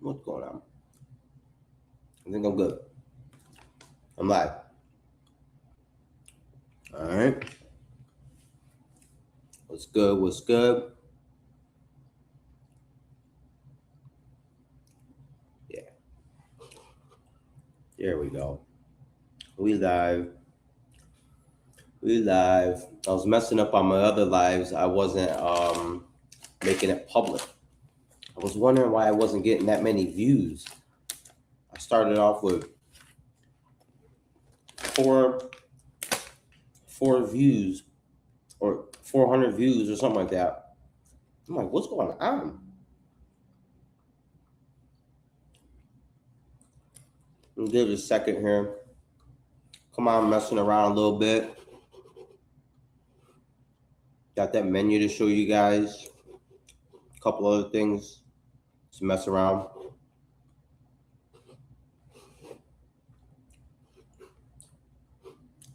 What's going on? I think I'm good. I'm live. All right. What's good? What's good? Yeah. There we go. We live. We live. I was messing up on my other lives. I wasn't making it public. I was wondering why I wasn't getting that many views. I started off with four views or 400 views or something like that. I'm like, what's going on? Give it a second here. Come on, messing around a little bit. Got that menu to show you guys. A couple other things to mess around.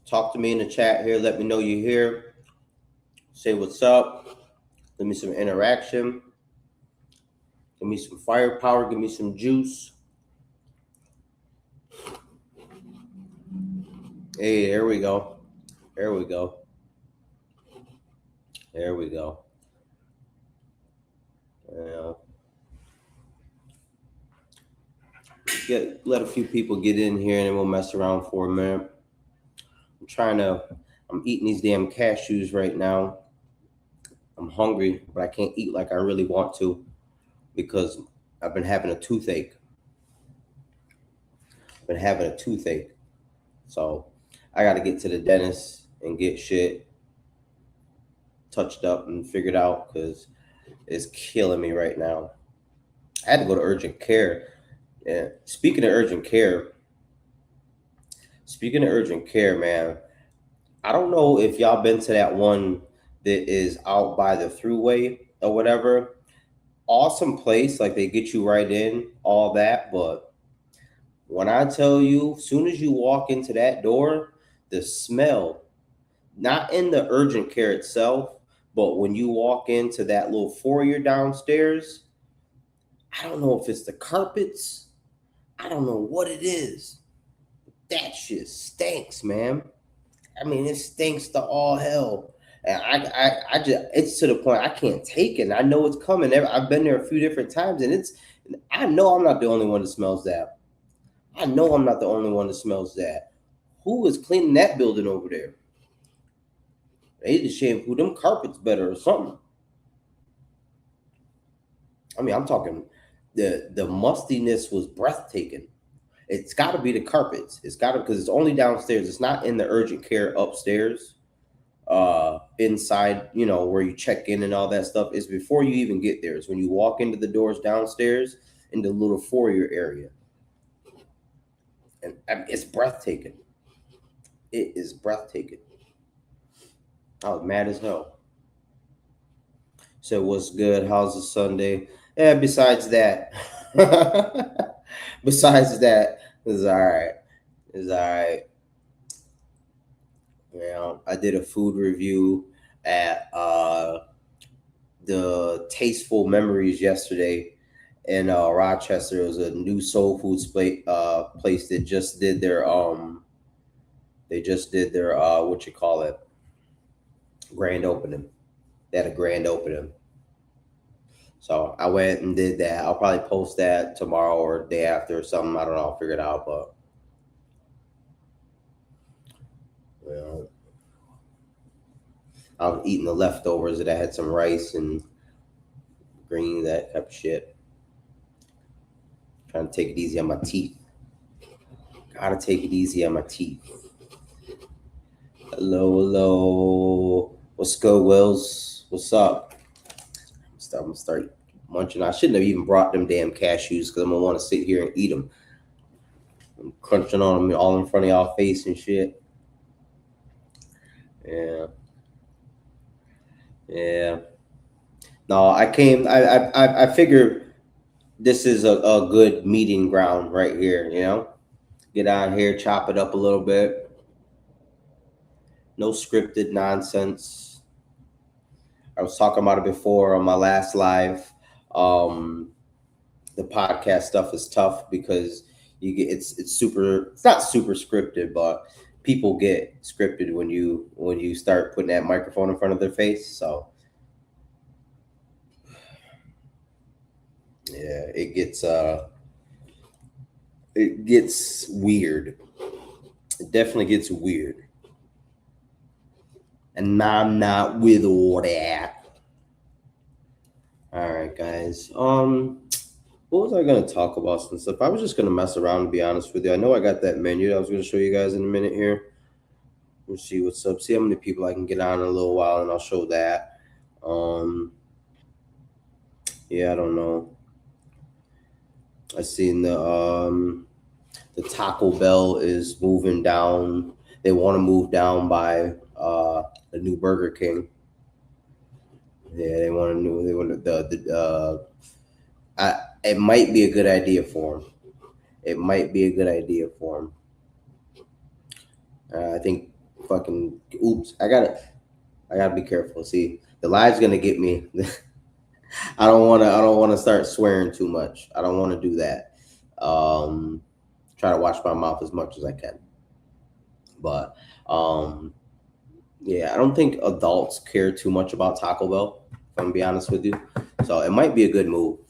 Talk to me in the chat here. Let me know you're here. Say what's up. Give me some interaction. Give me some firepower. Give me some juice. Hey, there we go. There we go. There we go. Let a few people get in here and then we'll mess around for a minute. I'm eating these damn cashews right now. I'm hungry, but I can't eat like I really want to because I've been having a toothache. So I got to get to the dentist and get shit touched up and figured out because it's killing me right now. I had to go to urgent care. Yeah. Speaking of urgent care, man, I don't know if y'all been to that one that is out by the thruway or whatever. Awesome place, like they get you right in, all that, but when I tell you, as soon as you walk into that door, the smell, not in the urgent care itself, but when you walk into that little foyer downstairs, I don't know if it's the carpets. I don't know what it is. That shit stinks, man. I mean, it stinks to all hell. And I just, it's to the point I can't take it. And I know it's coming. I've been there a few different times, and I know I'm not the only one that smells that. Who is cleaning that building over there? They need to shampoo them carpets better or something. I mean, I'm talking the mustiness was breathtaking. It's got to be the carpets. It's got to because it's only downstairs. It's not in the urgent care upstairs. Inside, where you check in and all that stuff. Is before you even get there. It's when you walk into the doors downstairs in the little foyer area, and it's breathtaking. It is breathtaking. I was mad as hell. So what's good? How's the Sunday? Yeah. Besides that, it's all right. It's all right. I did a food review at the Tasteful Memories yesterday in Rochester. It was a new soul food place that just did their what you call it, grand opening. They had a grand opening. So I went and did that. I'll probably post that tomorrow or day after or something. I don't know. I'll figure it out. But I was eating the leftovers that I had some rice and green, that type of shit. Trying to take it easy on my teeth. Gotta take it easy on my teeth. Hello. What's good, Wills? What's up? I'm gonna start munching. I shouldn't have even brought them damn cashews because I'm gonna want to sit here and eat them. I'm crunching on them all in front of y'all face and shit. Yeah. No, I figured this is a good meeting ground right here, Get out here, chop it up a little bit. No scripted nonsense. I was talking about it before on my last live. The the podcast stuff is tough because it's not super scripted, but people get scripted when you start putting that microphone in front of their face. So yeah, it gets weird. It definitely gets weird. And I'm not with all that. All right, guys. What was I gonna talk about some stuff? I was just gonna mess around, to be honest with you. I know I got that menu that I was gonna show you guys in a minute here. Let's see what's up. See how many people I can get on in a little while, and I'll show that. Um, yeah, I don't know. I seen the Taco Bell is moving down. They want to move down by the new Burger King. Yeah, they want to new. They want it might be a good idea for them. It might be a good idea for them. I think fucking oops. I gotta be careful. See, the live's gonna get me. I don't wanna start swearing too much. I don't want to do that. Try to watch my mouth as much as I can. But yeah, I don't think adults care too much about Taco Bell, if I'm gonna be honest with you. So it might be a good move.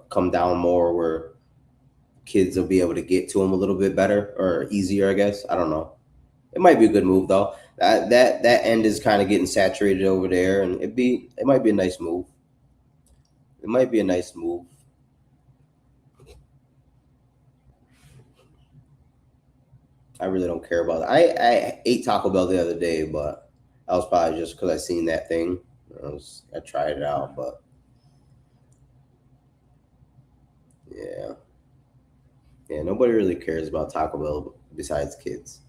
Come down more where kids will be able to get to them a little bit better or easier, I guess. I don't know. It might be a good move though. That end is kind of getting saturated over there, and it might be a nice move. It might be a nice move. I really don't care about it. I ate Taco Bell the other day, but that was probably just because I seen that thing. I tried it out, but yeah, nobody really cares about Taco Bell besides kids.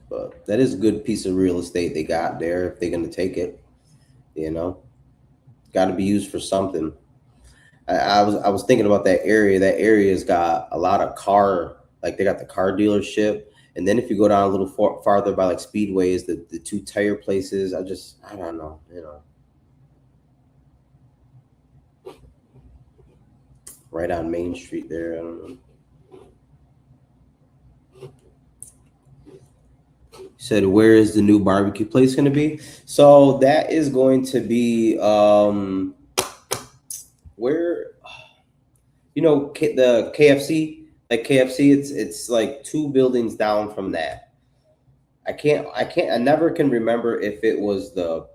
But that is a good piece of real estate they got there if they're gonna take it. You know, got to be used for something. I was thinking about that area. That area's got a lot of like they got the car dealership, and then if you go down a little farther by like Speedways, the two tire places. I don't know. Right on Main Street there. I don't know. Said, where is the new barbecue place going to be? So that is going to be where the KFC, like KFC, it's like two buildings down from that. I never can remember if it was the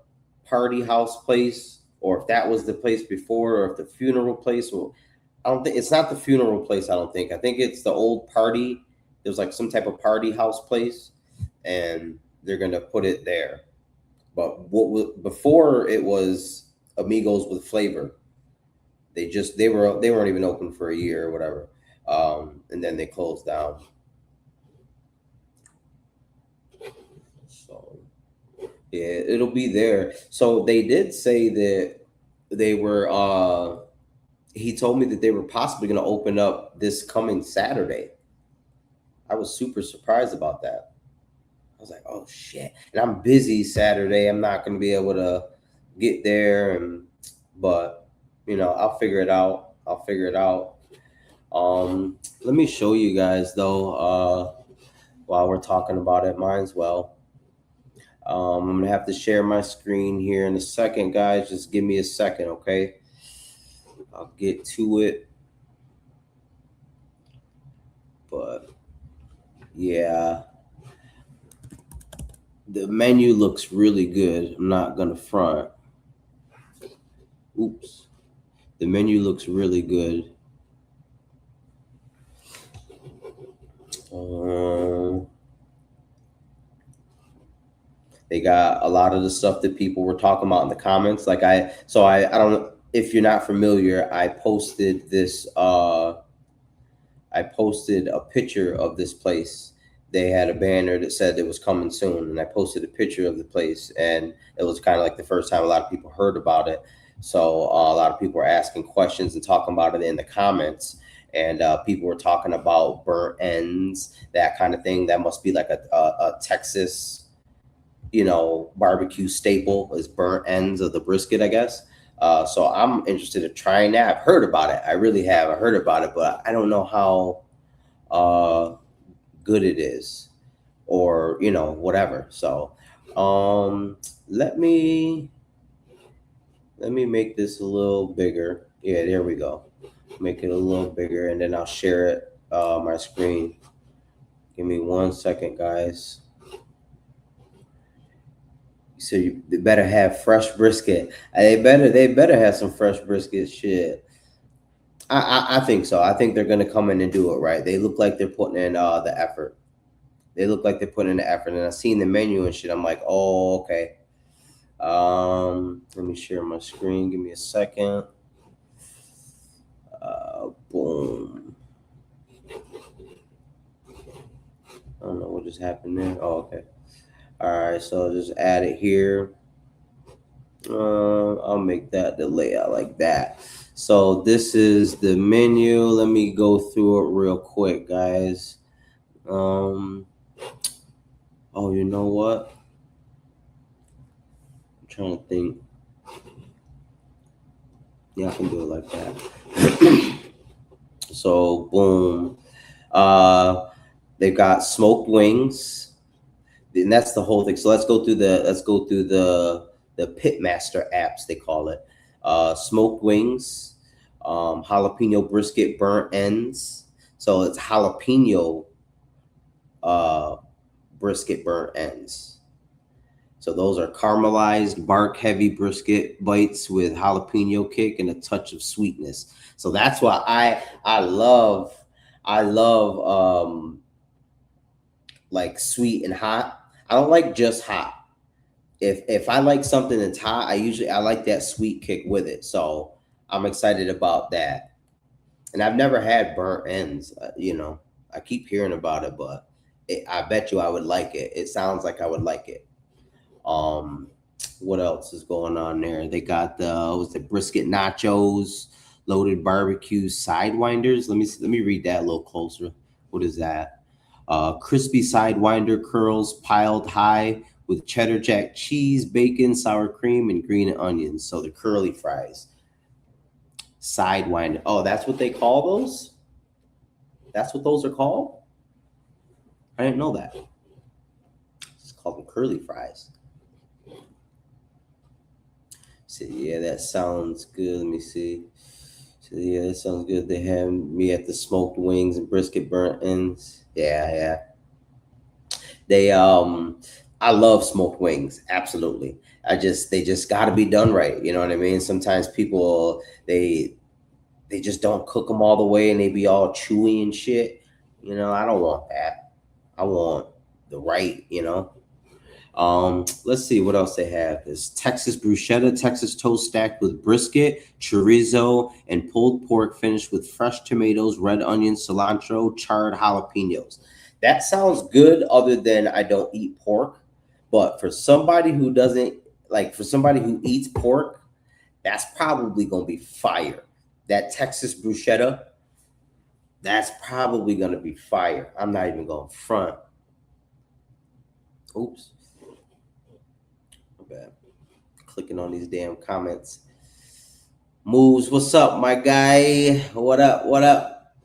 party house place or if that was the place before or if the funeral place. Well, I don't think it's not the funeral place. I think it's the old party. There's like some type of party house place, and they're gonna put it there. But before it was Amigos with Flavor. They weren't even open for a year or whatever, and then they closed down. So yeah, it'll be there. So they did say that they were. He told me that they were possibly going to open up this coming Saturday. I was super surprised about that. I was like, oh shit! And I'm busy Saturday. I'm not going to be able to get there, but I'll figure it out. Let me show you guys though. While we're talking about it, might as well. I'm gonna have to share my screen here in a second, guys. Just give me a second, okay? I'll get to it. But yeah, the menu looks really good. I'm not gonna front. Oops. The menu looks really good. They got a lot of the stuff that people were talking about in the comments. I don't, if you're not familiar, I posted a picture of this place. They had a banner that said it was coming soon, and I posted a picture of the place, and it was kind of like the first time a lot of people heard about it. So a lot of people were asking questions and talking about it in the comments, and people were talking about burnt ends, that kind of thing. That must be like a Texas barbecue staple is burnt ends of the brisket, I guess. So I'm interested in trying that. I've heard about it. I really have. I heard about it, but I don't know how uh, good it is, or whatever. So um, let me let me make this a little bigger. Yeah, there we go. Make it a little bigger, and then I'll share it my screen. Give me 1 second, guys. So they better have fresh brisket. They better have some fresh brisket. Shit, I think so. I think they're gonna come in and do it right. They look like they're putting in the effort. They look like they're putting in the effort, and I seen the menu and shit. I'm like, oh, okay. Let me share my screen. Give me a second. Boom. I don't know what just happened there. Oh, okay. All right, so I'll just add it here. I'll make that the layout like that. So this is the menu. Let me go through it real quick, guys. Oh, you know what? I'm trying to think. Yeah, I can do it like that. So boom. Uh, they've got smoked wings, and that's the whole thing. So let's go through the Pitmaster apps, they call it. Smoked wings, jalapeno brisket burnt ends. So it's jalapeno uh, brisket burnt ends. So those are caramelized bark heavy brisket bites with jalapeno kick and a touch of sweetness. So that's why I love like sweet and hot. I don't like just hot. If I like something that's hot, I like that sweet kick with it. So I'm excited about that. And I've never had burnt ends. I keep hearing about it, but I bet you I would like it. It sounds like I would like it. Um, what else is going on there? They got the brisket nachos, loaded barbecue sidewinders. Let me read that a little closer. What is that? Crispy sidewinder curls piled high with cheddar jack cheese, bacon, sour cream, and green onions. So the curly fries. Sidewinder. Oh, that's what they call those? That's what those are called? I didn't know that. It's called them curly fries. So yeah, that sounds good. Let me see. So yeah, that sounds good. They have me at the smoked wings and brisket burnt ends. Yeah, yeah. They I love smoked wings. Absolutely. They just gotta be done right. You know what I mean? Sometimes people they just don't cook them all the way and they be all chewy and shit. I don't want that. I want the right. Let's see what else they have. There's Texas bruschetta, Texas toast stacked with brisket, chorizo, and pulled pork finished with fresh tomatoes, red onions, cilantro, charred jalapenos. That sounds good, other than I don't eat pork. But for somebody who doesn't for somebody who eats pork, that's probably gonna be fire. That Texas bruschetta, that's probably gonna be fire. I'm not even going front. Oops, my bad. Clicking on these damn comments. Moves, what's up, my guy? What up? What up?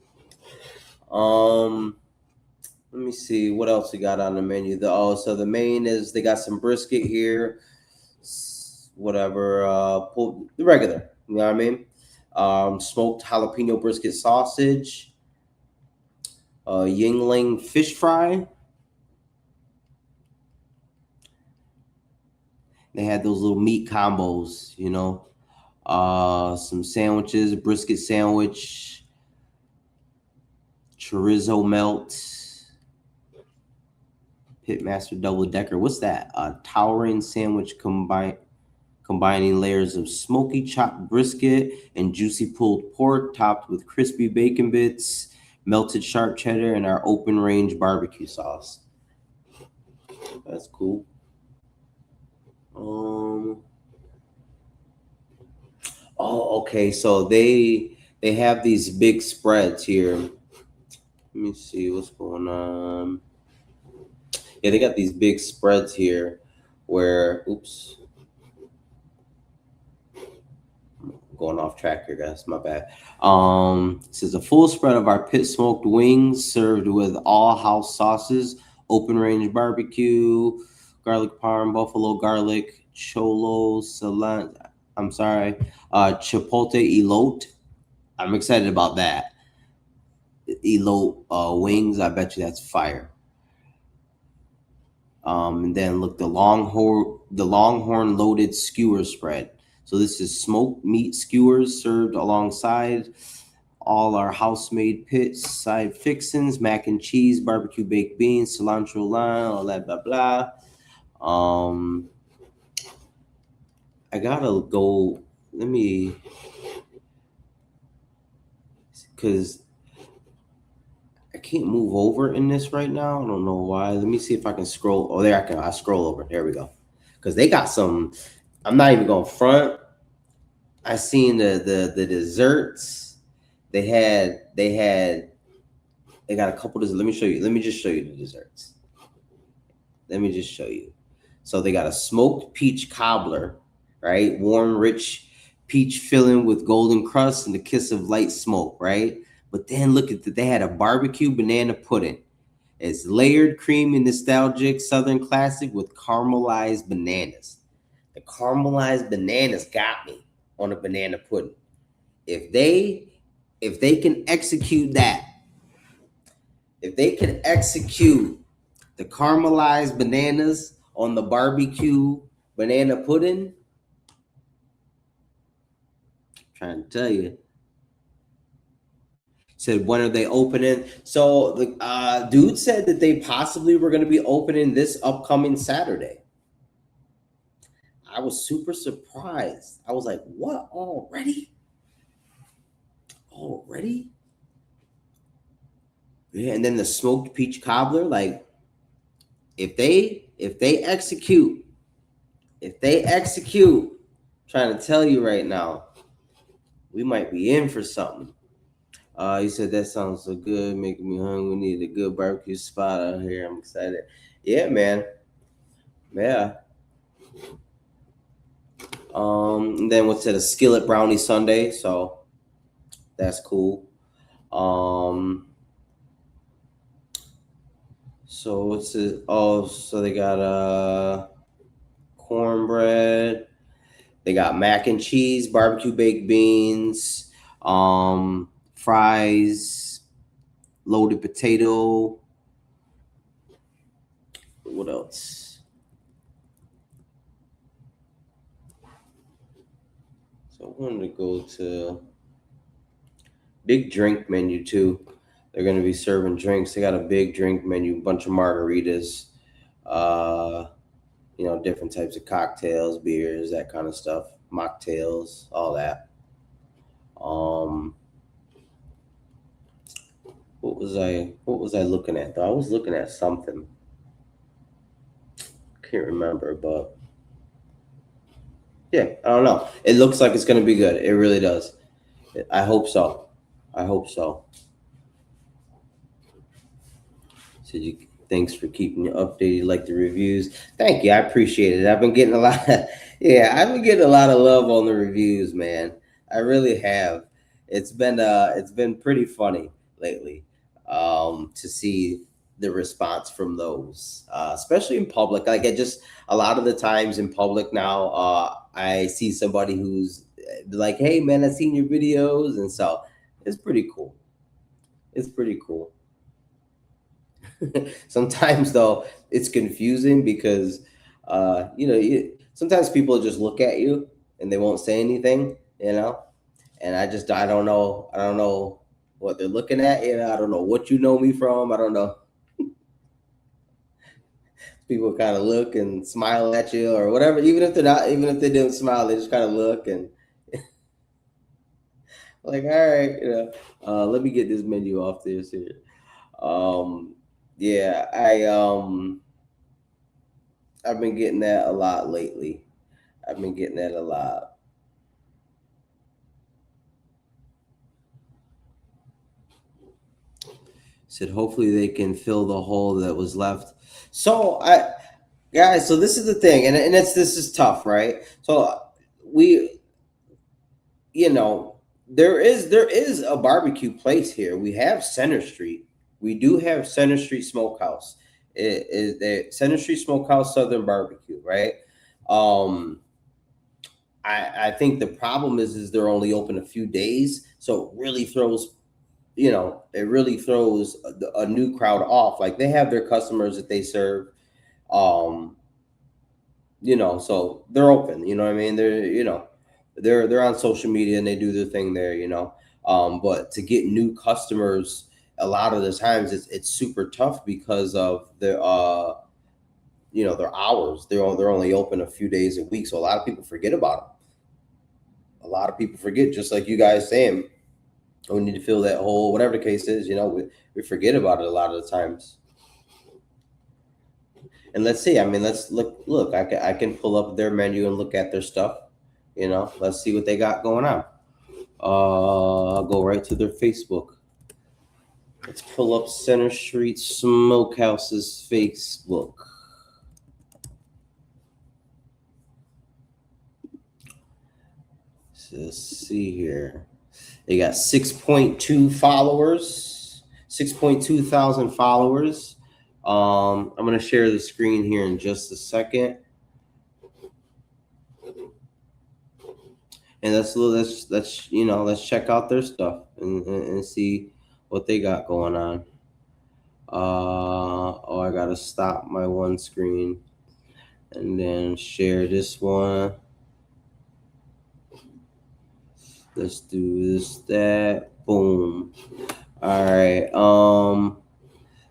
Let me see what else we got on the menu. So the main is they got some brisket here, whatever. Pulled the regular. You know what I mean? Smoked jalapeno brisket sausage, Yingling fish fry. They had those little meat combos. Some sandwiches, brisket sandwich, chorizo melt, Pitmaster double decker. What's that? A towering sandwich combining layers of smoky chopped brisket and juicy pulled pork, topped with crispy bacon bits, melted sharp cheddar, and our open range barbecue sauce. That's cool. Oh, okay. So they have these big spreads here. Let me see what's going on. Yeah, they got these big spreads here. where, oops, going off track here, guys. My bad. It says a full spread of our pit smoked wings served with all house sauces, open range barbecue, garlic parm, buffalo garlic, cholo, salan. I'm sorry, chipotle elote. I'm excited about that. Elote wings. I bet you that's fire. And then look, the longhorn loaded skewer spread. So this is smoked meat skewers served alongside all our house-made pits, side fixins, mac and cheese, barbecue baked beans, cilantro lime, all that blah blah. Um, I gotta go. Let me, cause I can't move over in this right now. I don't know why. Let me see if I can scroll. Oh, there I can. I scroll over. There we go. Cause they got some. I'm not even going front. I seen the desserts. They got a couple desserts. Let me show you. Let me just show you the desserts. Let me just show you. So they got a smoked peach cobbler, right? Warm, rich peach filling with golden crust and a kiss of light smoke, right? But then look at that. They had a barbecue banana pudding. It's layered, creamy, nostalgic Southern classic with caramelized bananas. The caramelized bananas got me on a banana pudding. If they can execute that, if they can execute the caramelized bananas on the barbecue banana pudding, I'm trying to tell you. Said when are they opening? So the dude said that they possibly were going to be opening this upcoming Saturday. I was super surprised. I was like, "What already? Already?" Yeah, and then the smoked peach cobbler. Like, if they execute, if they execute, I'm trying to tell you right now, we might be in for something. You said that sounds so good, making me hungry. We need a good barbecue spot out here. I'm excited. Yeah, man. Yeah. And then what's it? A skillet brownie sundae. So that's cool. So what's it? Oh, so they got cornbread. They got mac and cheese, barbecue baked beans, fries, loaded potato. What else? So I wanted to go to big drink menu too. They're gonna be serving drinks. They got a big drink menu, bunch of margaritas, uh, different types of cocktails, beers, that kind of stuff, mocktails, all that. Um, what was I looking at though? I was looking at something. Can't remember, but yeah, I don't know. It looks like it's gonna be good. It really does. I hope so. I hope so. So thanks for keeping you updated, like the reviews. Thank you, I appreciate it. I've been getting a lot. Yeah, I've been getting a lot of love on the reviews, man. I really have. It's been pretty funny lately, to see the response from those, especially in public. Like I just a lot of the times in public now, I see somebody who's like, "Hey, man, I've seen your videos," and so it's pretty cool. It's pretty cool. Sometimes though it's confusing because sometimes people just look at you and they won't say anything, and I don't know what they're looking at. I don't know what you know me from. I don't know. People kind of look and smile at you or whatever, even if they didn't smile, they just kind of look and like, all right, let me get this menu off this here. um yeah, I've been getting that a lot lately. I've been getting that a lot. Said hopefully they can fill the hole that was left. So guys. So this is the thing, and this is tough, right? So we, you know, there is a barbecue place here. We have Center Street. We do have Center Street Smokehouse. It is the Center Street Smokehouse Southern Barbecue, right? Um, I think the problem is they're only open a few days, so it really throws, it really throws a new crowd off. Like they have their customers that they serve, um, so they're open. You know what I mean? They're on social media and they do their thing there. But to get new customers, a lot of the times it's super tough because of their hours. They're only open a few days a week, so a lot of people forget about them. A lot of people forget, just like you guys saying, we need to fill that hole, whatever the case is. We forget about it a lot of the times. And let's see. I mean, let's look. I can pull up their menu and look at their stuff. Let's see what they got going on. I'll go right to their Facebook. Let's pull up Center Street Smokehouse's Facebook. So let's see here. They got 6.2 followers, 6.2 thousand followers. I'm gonna share the screen here in just a second, and let's check out their stuff and see what they got going on. I gotta stop my one screen and then share this one. Let's do this, that, boom. All right.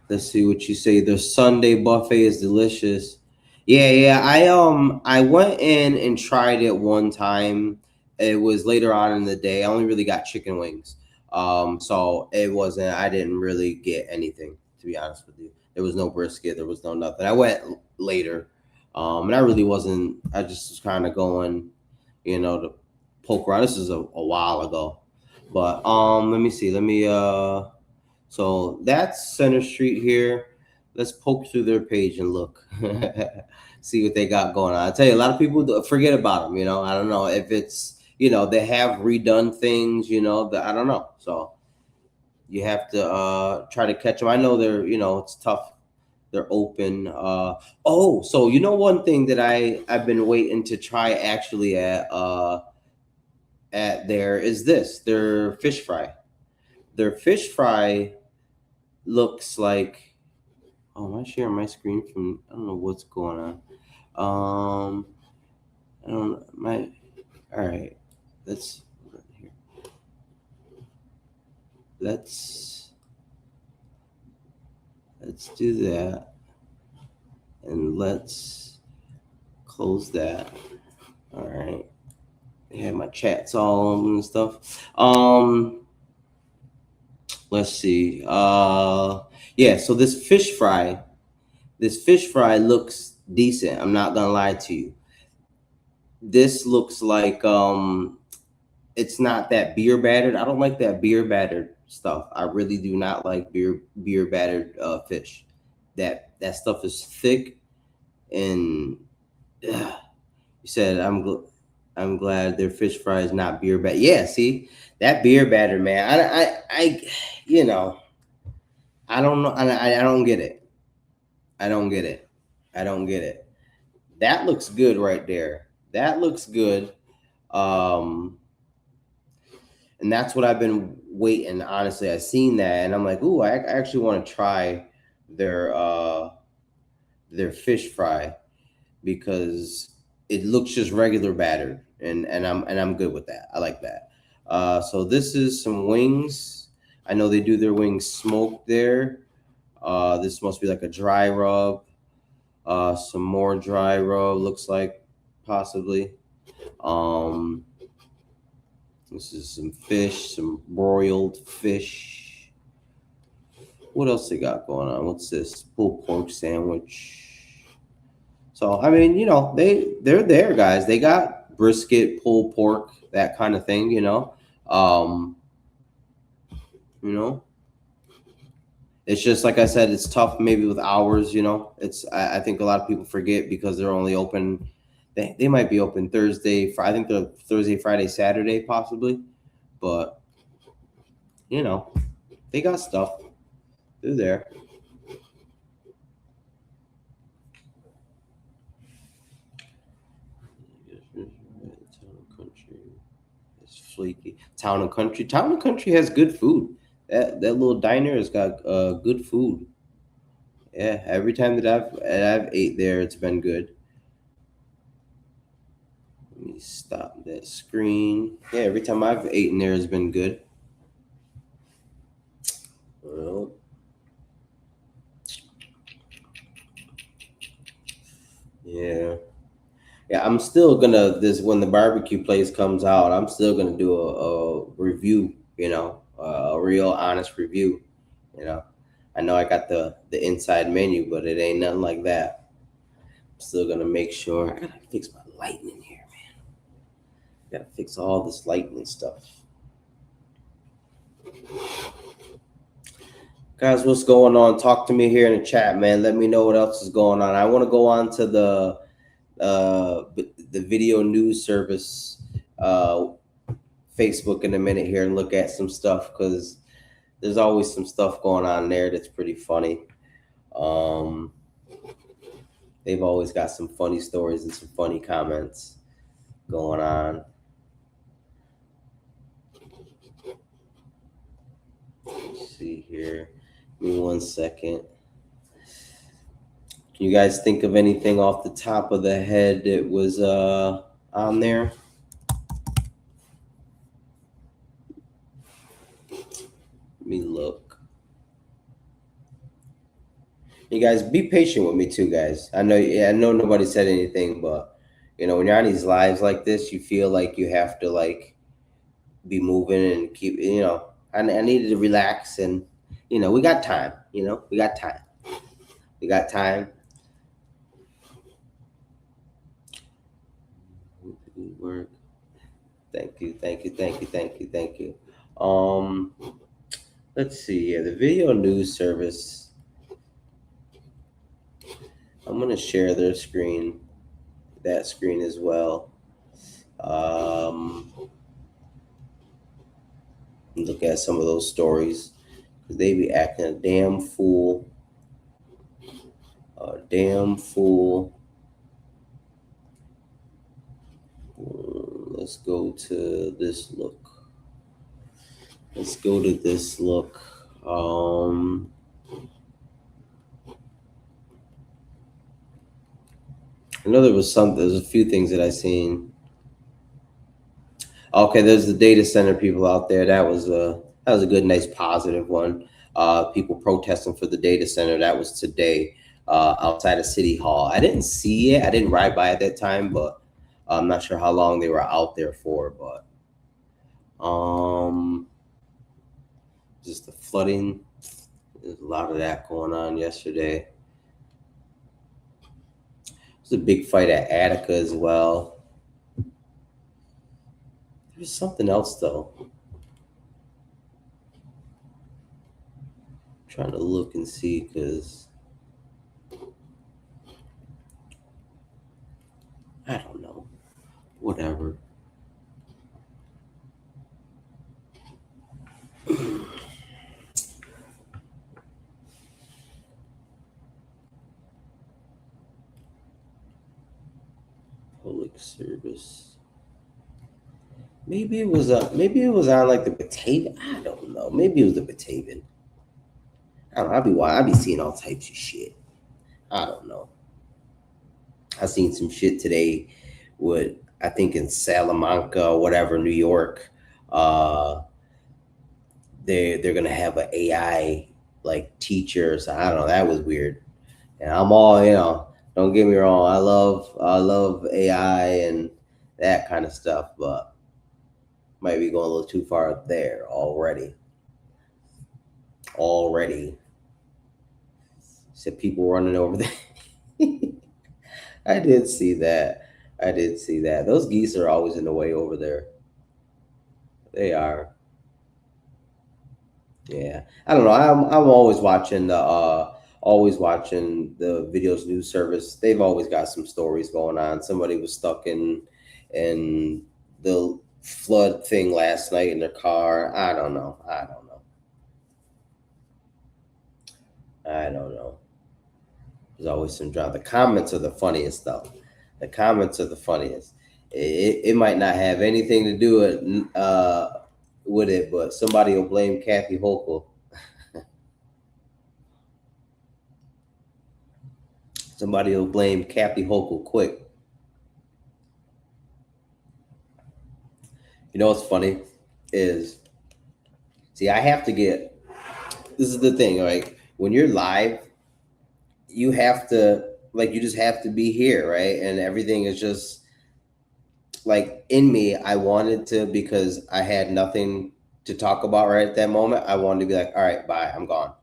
Let's see what you say. The Sunday buffet is delicious. Yeah. I went in and tried it one time. It was later on in the day. I only really got chicken wings. So it wasn't. I didn't really get anything, to be honest with you. There was no brisket. There was no nothing. I went later, and I really wasn't. I just was kind of going, to poke around. This is a while ago, but let me see. Let me So that's Center Street here. Let's poke through their page and look, see what they got going on. I tell you, a lot of people forget about them. I don't know if it's they have redone things. That I don't know. So you have to try to catch them. I know they're it's tough. They're open. So one thing that I've been waiting to try actually at there is their fish fry. Their fish fry looks like, am I sharing my screen from, I don't know what's going on. I don't my All right, let's here. Let's do that, and let's close that. All right, yeah, my chat's all on and stuff. Let's see. Yeah, so this fish fry looks decent. I'm not gonna lie to you. This looks like it's not that beer battered. I don't like that beer battered stuff. I really do not like beer battered fish. That stuff is thick, and you said I'm glad their fish fry is not beer battered. Yeah, see that beer battered, man. You know I don't know. I don't get it. I don't get it. I don't get it. That looks good right there. That looks good. Um, and that's what I've been waiting. Honestly, I seen that, and I'm like, ooh, I actually want to try their uh their fish fry because it looks just regular battered, and I'm good with that. I like that. So this is some wings. I know they do their wings smoked there. This must be like a dry rub. Some more dry rub looks like possibly. Um, this is some fish, some broiled fish. What else they got going on? What's this? Pulled pork sandwich. So I mean, they're there, guys. They got brisket, pulled pork, that kind of thing. Um, you know, It's just like I said, it's tough maybe with hours. I think a lot of people forget because they're only open. They might be open Thursday. I think they're Thursday, Friday, Saturday, possibly. But you know, they got stuff. They're there. Town and country. It's flaky. Town and country. Town and country has good food. That little diner has got good food. Yeah, every time that I've ate there, it's been good. Let me stop that screen. Yeah, every time I've eaten there has been good. Well, yeah, yeah. I'm still gonna this when the barbecue place comes out. I'm still gonna do a review. A real honest review. You know, I know I got the inside menu, but it ain't nothing like that. I'm still gonna make sure. I gotta fix my lighting in here, man. Gotta fix all this lighting stuff. Guys, what's going on? Talk to me here in the chat, man. Let me know what else is going on. I want to go on to the video news service uh, Facebook in a minute here and look at some stuff because there's always some stuff going on there that's pretty funny. Um, they've always got some funny stories and some funny comments going on. Let's see here. Give me 1 second. Can you guys think of anything off the top of the head that was on there? Let me look. You guys be patient with me too, guys. I know nobody said anything, but when you're on these lives like this, you feel like you have to like be moving and keep. I needed to relax, and we got time. We got time. We got time. Work. Thank you, thank you, thank you, thank you, thank you. Um, let's see here. The video news service. I'm gonna share their screen, that screen as well. Um, look at some of those stories. They be acting a damn fool. A damn fool. Let's go to this look. Let's go to this look. I know there's a few things that I seen. Okay, there's the data center people out there. That was a good, nice, positive one. People protesting for the data center. That was today outside of City Hall. I didn't see it. I didn't ride by at that time, but I'm not sure how long they were out there for. But just the flooding. There's a lot of that going on yesterday. There's a big fight at Attica as well. There's something else though. I'm trying to look and see because I don't know. Whatever. Public service. Maybe it was on like the Batavia. I don't know. Maybe it was the Batavian. I don't know. I be seeing all types of shit. I don't know. I seen some shit today with I think in Salamanca or whatever, New York. Uh they're gonna have an AI like teacher. So I don't know. That was weird. And I'm all, don't get me wrong. I love AI and that kind of stuff, but might be going a little too far there already. Already. Said people running over there. I did see that. I did see that. Those geese are always in the way over there. They are. Yeah, I don't know. I'm always watching the videos news service. They've always got some stories going on. Somebody was stuck in the flood thing last night in their car. I don't know. I don't know. There's always some drama. The comments are the funniest though. The comments are the funniest. It might not have anything to do with it, but somebody will blame Kathy Hochul. Somebody will blame Kathy Hochul quick. You know what's funny is, see, I have to get, this is the thing, like when you're live, you have to, like, you just have to be here, right? And everything is just like in me. I wanted to, because I had nothing to talk about right at that moment. I wanted to be like, all right, bye, I'm gone.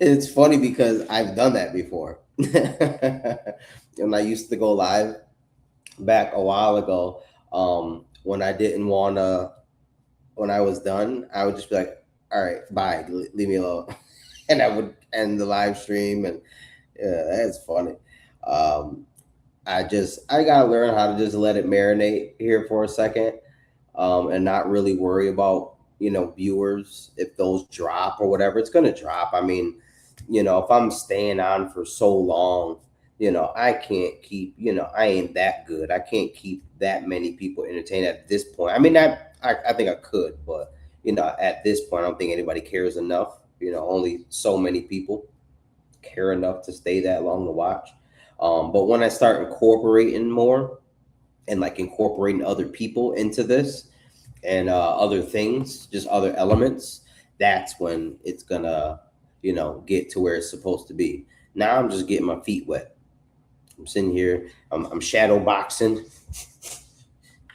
It's funny because I've done that before. And I used to go live back a while ago, when I didn't want to, when I was done, I would just be like, all right, bye, leave me alone. And I would end the live stream. And yeah, that's funny. Um, I gotta learn how to just let it marinate here for a second, and not really worry about, viewers. If those drop or whatever, it's gonna drop. I mean, if I'm staying on for so long, I can't keep, I ain't that good. I can't keep that many people entertained at this point. I mean, I think I could, but at this point, I don't think anybody cares enough. Only so many people care enough to stay that long to watch. But when I start incorporating more, and like incorporating other people into this, and other things, just other elements, that's when it's gonna, get to where it's supposed to be. Now I'm just getting my feet wet. I'm sitting here. I'm shadow boxing.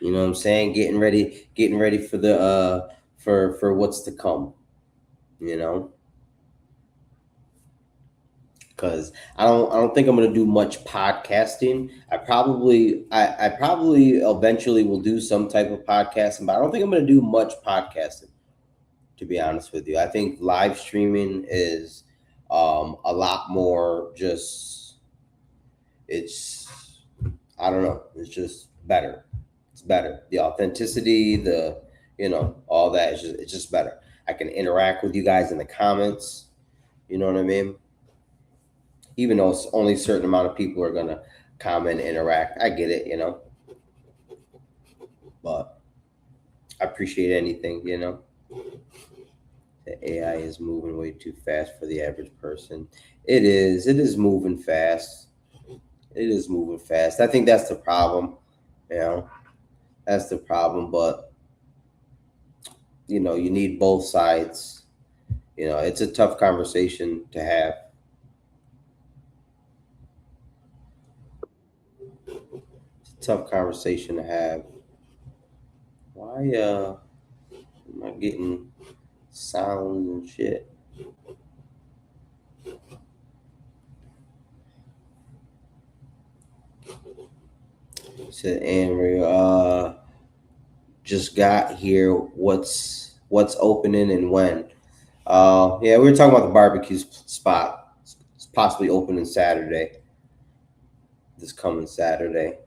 You know what I'm saying? Getting ready for the for what's to come. You know, because I don't think I'm gonna do much podcasting. I probably eventually will do some type of podcasting, but I don't think I'm gonna do much podcasting, to be honest with you. I think live streaming is a lot more just, it's, I don't know, it's just better. It's better. The authenticity, all that is just, it's just better. I can interact with you guys in the comments. You know what I mean? Even though it's only a certain amount of people are gonna comment, interact. I get it. But I appreciate anything. The AI is moving way too fast for the average person. It is. It is moving fast. It is moving fast. I think that's the problem. You know, that's the problem. But you need both sides. It's a tough conversation to have. It's a tough conversation to have. Why am I getting sounds and shit? Said Amory, just got here. What's opening and when? Yeah, we were talking about the barbecue spot. It's possibly opening Saturday, this coming Saturday.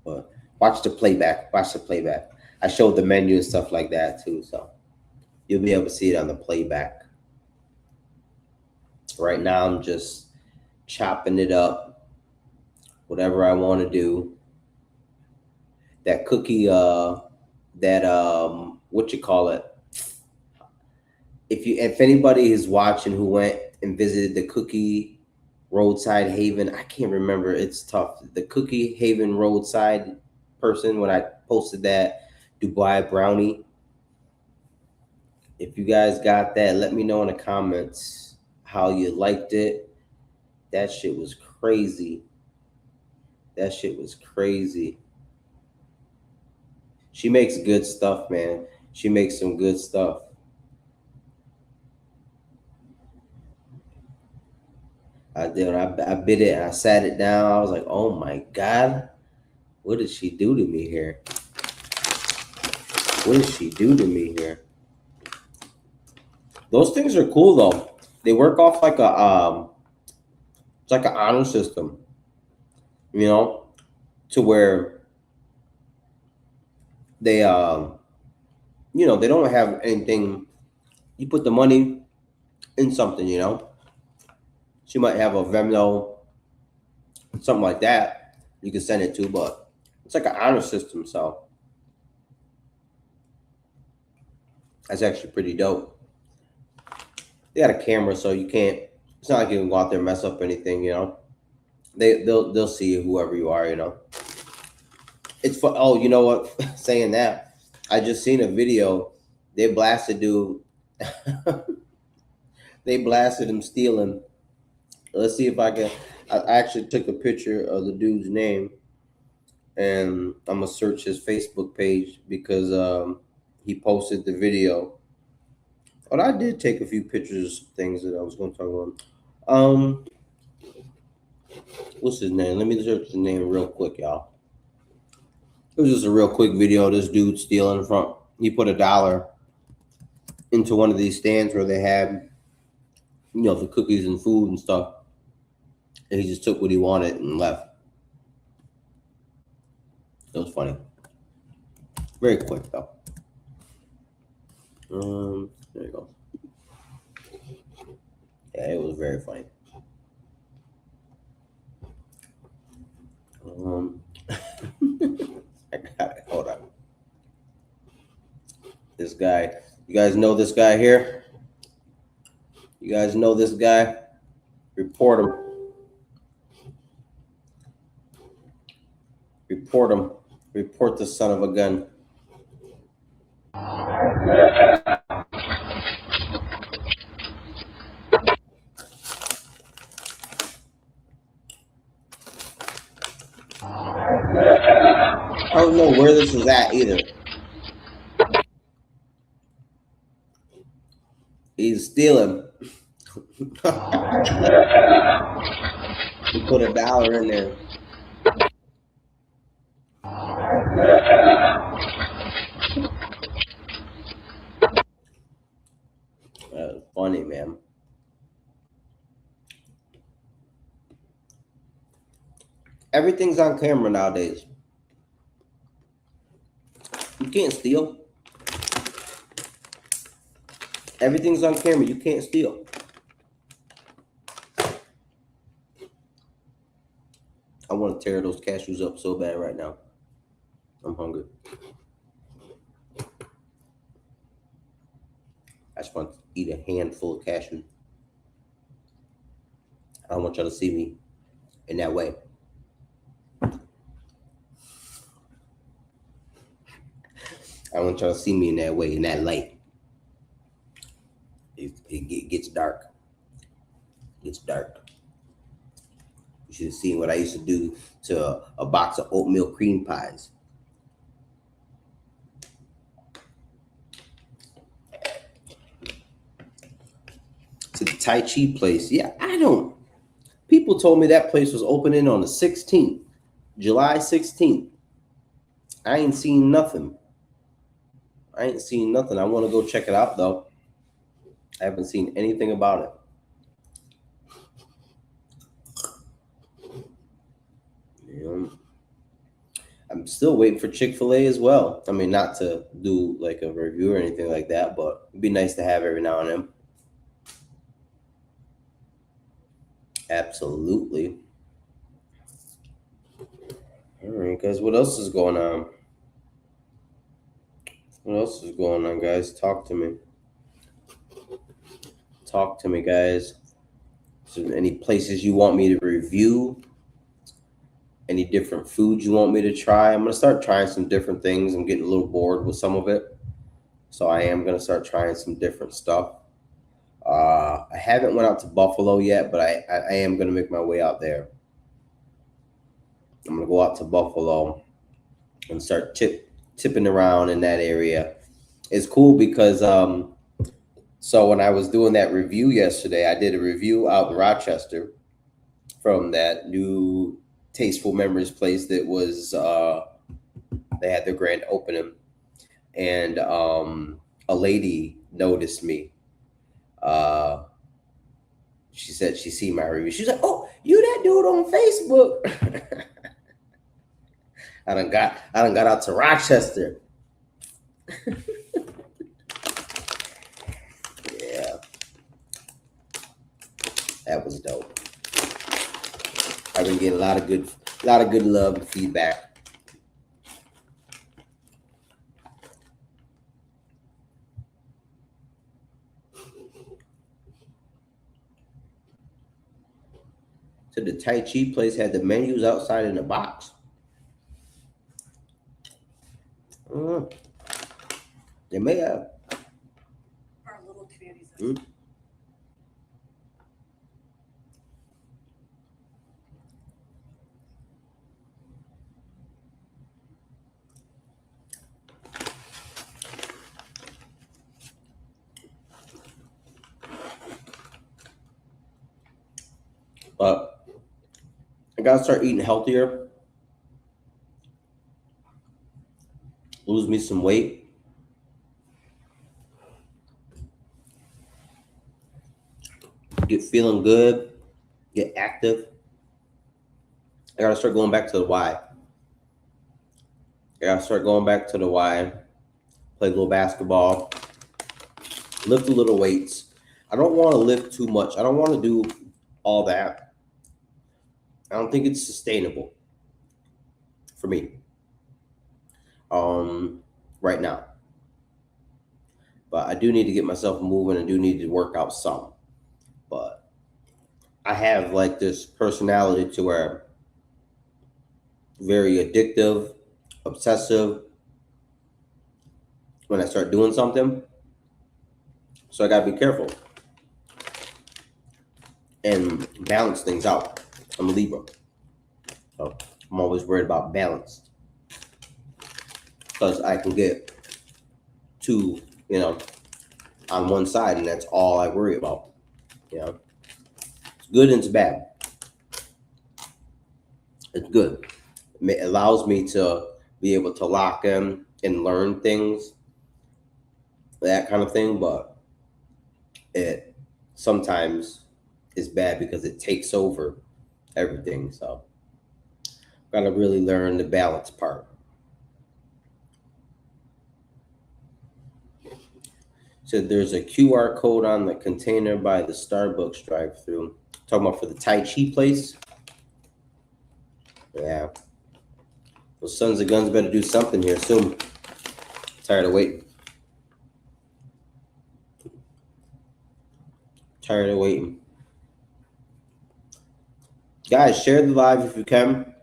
But watch the playback. Watch the playback. I showed the menu and stuff like that too, so you'll be able to see it on the playback. Right now, I'm just chopping it up, whatever I want to do. That cookie, that what you call it? If anybody is watching who went and visited the Cookie Roadside Haven, I can't remember. It's tough. The Cookie Haven Roadside person, when I posted that Dubai brownie. If you guys got that, let me know in the comments how you liked it. That shit was crazy. That shit was crazy. She makes good stuff, man. She makes some good stuff. I did. I bit it and I sat it down. I was like, oh my God, what did she do to me here? What did she do to me here? Those things are cool though. They work off like it's like an honor system, you know, to where they they don't have anything. You put the money in something, you know. She might have a Venmo, something like that. You can send it to, but it's like an honor system, so that's actually pretty dope. They got a camera, so you can't. It's not like you can go out there and mess up anything, you know. They'll see whoever you are, you know. It's fun. Oh, you know what? Saying that, I just seen a video. They blasted dude. They blasted him stealing. Let's see if I can. I actually took a picture of the dude's name, and I'm gonna search his Facebook page because he posted the video. But I did take a few pictures of things that I was going to talk about. What's his name? Let me search the name real quick, y'all. It was just a real quick video of this dude stealing from. He put $1 into one of these stands where they had, the cookies and food and stuff, and he just took what he wanted and left. It was funny. Very quick though. There you go. Yeah, it was very funny. I got it. Hold on. This guy. You guys know this guy here? You guys know this guy? Report him. Report him. Report the son of a gun. I don't know where this is at either. He's stealing. He put $1 in there. That was funny, man. Everything's on camera nowadays. You can't steal. Everything's on camera. You can't steal. I want to tear those cashews up so bad right now. I'm hungry. I just want to eat a handful of cashews. I don't want y'all to see me in that way. I want y'all to see me in that way, in that light. It gets dark. It gets dark. You should have seen what I used to do to a box of oatmeal cream pies. To the Tai Chi place. Yeah, people told me that place was opening on the 16th, July 16th. I ain't seen nothing. I want to go check it out though. I haven't seen anything about it. I'm still waiting for Chick-fil-A as well. I mean, not to do like a review or anything like that, but it'd be nice to have every now and then. Absolutely. All right, guys. What else is going on? What else is going on, guys? Talk to me. Talk to me, guys. Is there any places you want me to review? Any different foods you want me to try? I'm going to start trying some different things. I'm getting a little bored with some of it. So I am going to start trying some different stuff. I haven't went out to Buffalo yet, but I am going to make my way out there. I'm going to go out to Buffalo and start tipping around in that area. It's cool because so when I was doing that review yesterday, I did a review out in Rochester from that new Tasteful Memories place that was they had their grand opening. and a lady noticed me. Uh, she said she seen my review. She's like, "Oh, you that dude on Facebook?" I done got out to Rochester. Yeah, that was dope. I've been getting a lot of good love and feedback. So the Tai Chi place had the menus outside in the box. Mm, they may have. Our little communities. Mm. But I gotta start eating healthier, lose me some weight, get feeling good, get active. I gotta start going back to the Y. I gotta start going back to the Y, play a little basketball, lift a little weights. I don't want to lift too much. I don't want to do all that. I don't think it's sustainable for me right now. But I do need to get myself moving. I do need to work out some. But I have like this personality to where very addictive, obsessive when I start doing something. So I gotta be careful and balance things out. I'm a Libra. So I'm always worried about balance. Because I can get too, on one side and that's all I worry about. It's good and it's bad. It's good. It allows me to be able to lock in and learn things, that kind of thing, but it sometimes is bad because it takes over everything. So gotta really learn the balance part. So there's a QR code on the container by the Starbucks drive-through. Talking about for the Tai Chi place. Yeah. Those sons of guns better do something here soon. Tired of waiting. Tired of waiting. Guys, share the live if you can,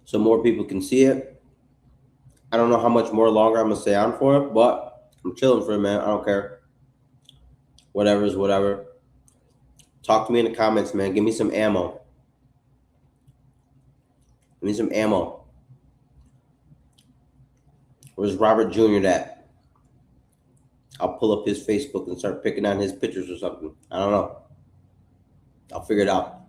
so more people can see it. I don't know how much more longer I'm gonna stay on for, but I'm chilling for a minute. I don't care. Whatever is whatever. Talk to me in the comments, man. Give me some ammo. Give me some ammo. Where's Robert Jr. at? I'll pull up his Facebook and start picking on his pictures or something. I don't know. I'll figure it out.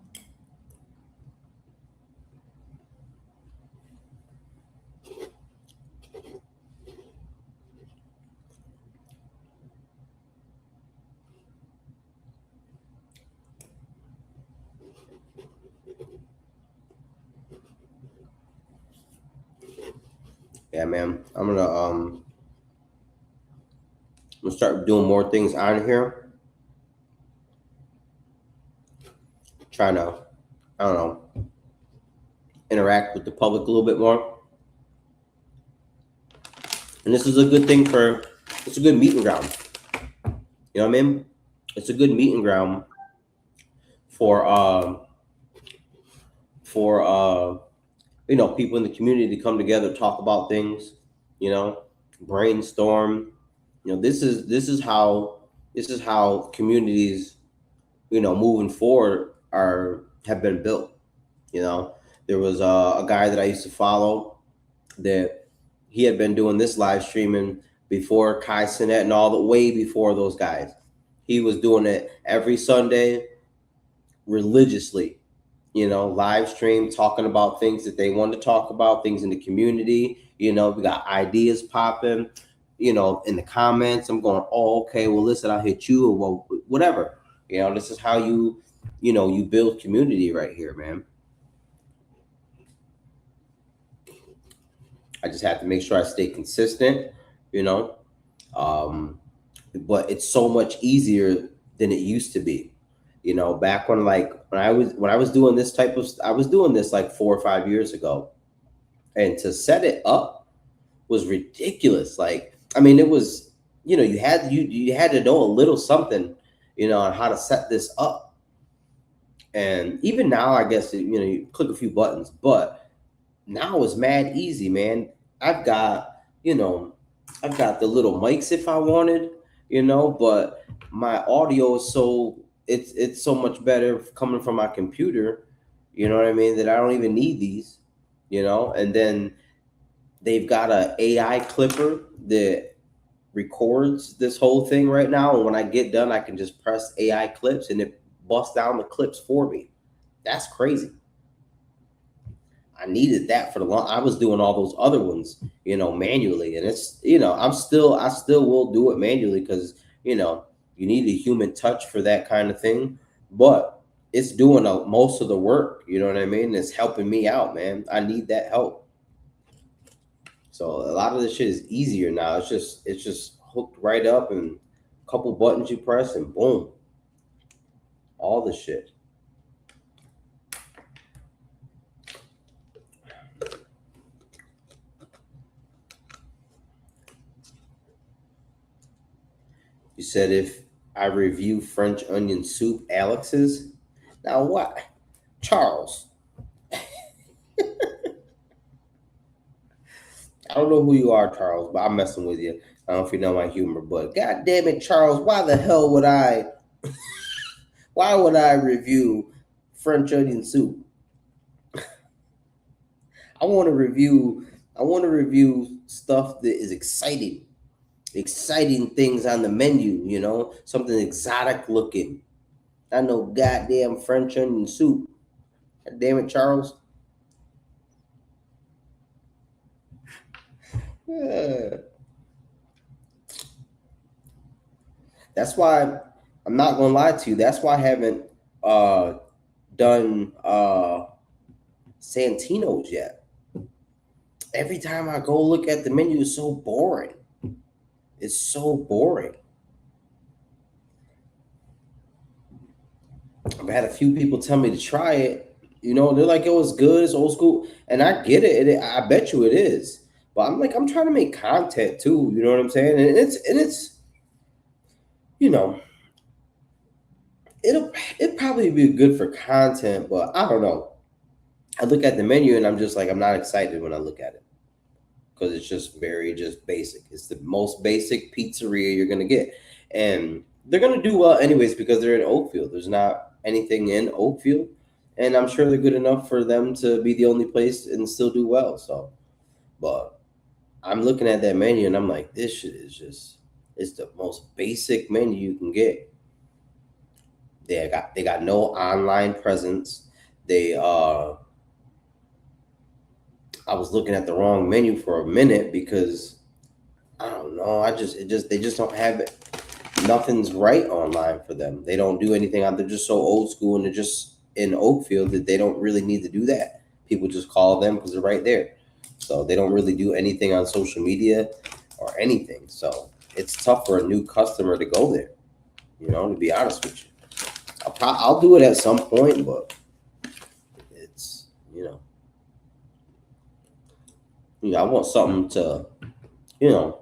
Yeah, man. I'm gonna start doing more things on here. Trying to, I don't know, interact with the public a little bit more. And this is a good thing it's a good meeting ground. You know what I mean? It's a good meeting ground for people in the community to come together, talk about things, brainstorm. This is how communities, moving forward have been built. There was a guy that I used to follow that he had been doing this live streaming before Kai Sinet and all the way before those guys. He was doing it every Sunday religiously, live stream, talking about things that they wanted to talk about, things in the community, We got ideas popping. In the comments, I'm going, oh, okay, well, listen, I'll hit you or well, whatever. This is how you build community right here, man. I just have to make sure I stay consistent, you know. Um, but it's so much easier than it used to be. Back when I was doing this type of I was doing this like 4 or 5 years ago, and to set it up was ridiculous. Like, I mean, it was you had to know a little something, on how to set this up. And even now, I guess you click a few buttons, but now it's mad easy, man. I've got, you know, I've got the little mics if I wanted, but my audio is it's so much better coming from my computer, you know what I mean, that I don't even need these, and then they've got a AI clipper that records this whole thing right now, and when I get done, I can just press AI clips and it busts down the clips for me. That's crazy. I needed that for the long. I was doing all those other ones, manually, and it's I still will do it manually because you need a human touch for that kind of thing, but it's doing most of the work. You know what I mean? It's helping me out, man. I need that help. So a lot of this shit is easier now. It's just hooked right up and a couple buttons you press and boom, all the shit. You said if I review French onion soup, Alex's. Now what? Charles, I don't know who you are, Charles, but I'm messing with you. I don't know if you know my humor, but god damn it, Charles, why would I review French onion soup? I want to review I want to review stuff that is exciting things on the menu, something exotic looking. I know goddamn French onion soup. God damn it, Charles. Yeah. That's why I'm not gonna lie to you. That's why I haven't uh done Santino's yet. Every time I go look at the menu, it's so boring. It's so boring. I've had a few people tell me to try it. They're like, "Oh, it's good. It's old school," and I get it. I bet you it is. But I'm like, I'm trying to make content too. You know what I'm saying? And it's you know it'll probably be good for content, but I don't know. I look at the menu and I'm just like, I'm not excited when I look at it because it's just very just basic. It's the most basic pizzeria you're gonna get, and they're gonna do well anyways because they're in Oakfield. There's not anything in Oakfield, and I'm sure they're good enough for them to be the only place and still do well. So, but I'm looking at that menu and I'm like, this shit is just it's the most basic menu you can get. They got no online presence. They I was looking at the wrong menu for a minute because I don't know. They just don't have it. Nothing's right online for them. They don't do anything. They're just so old school and they're just in Oakfield that they don't really need to do that. People just call them because they're right there. So they don't really do anything on social media or anything. So it's tough for a new customer to go there. To be honest with you, I'll do it at some point, but it's I want something to you know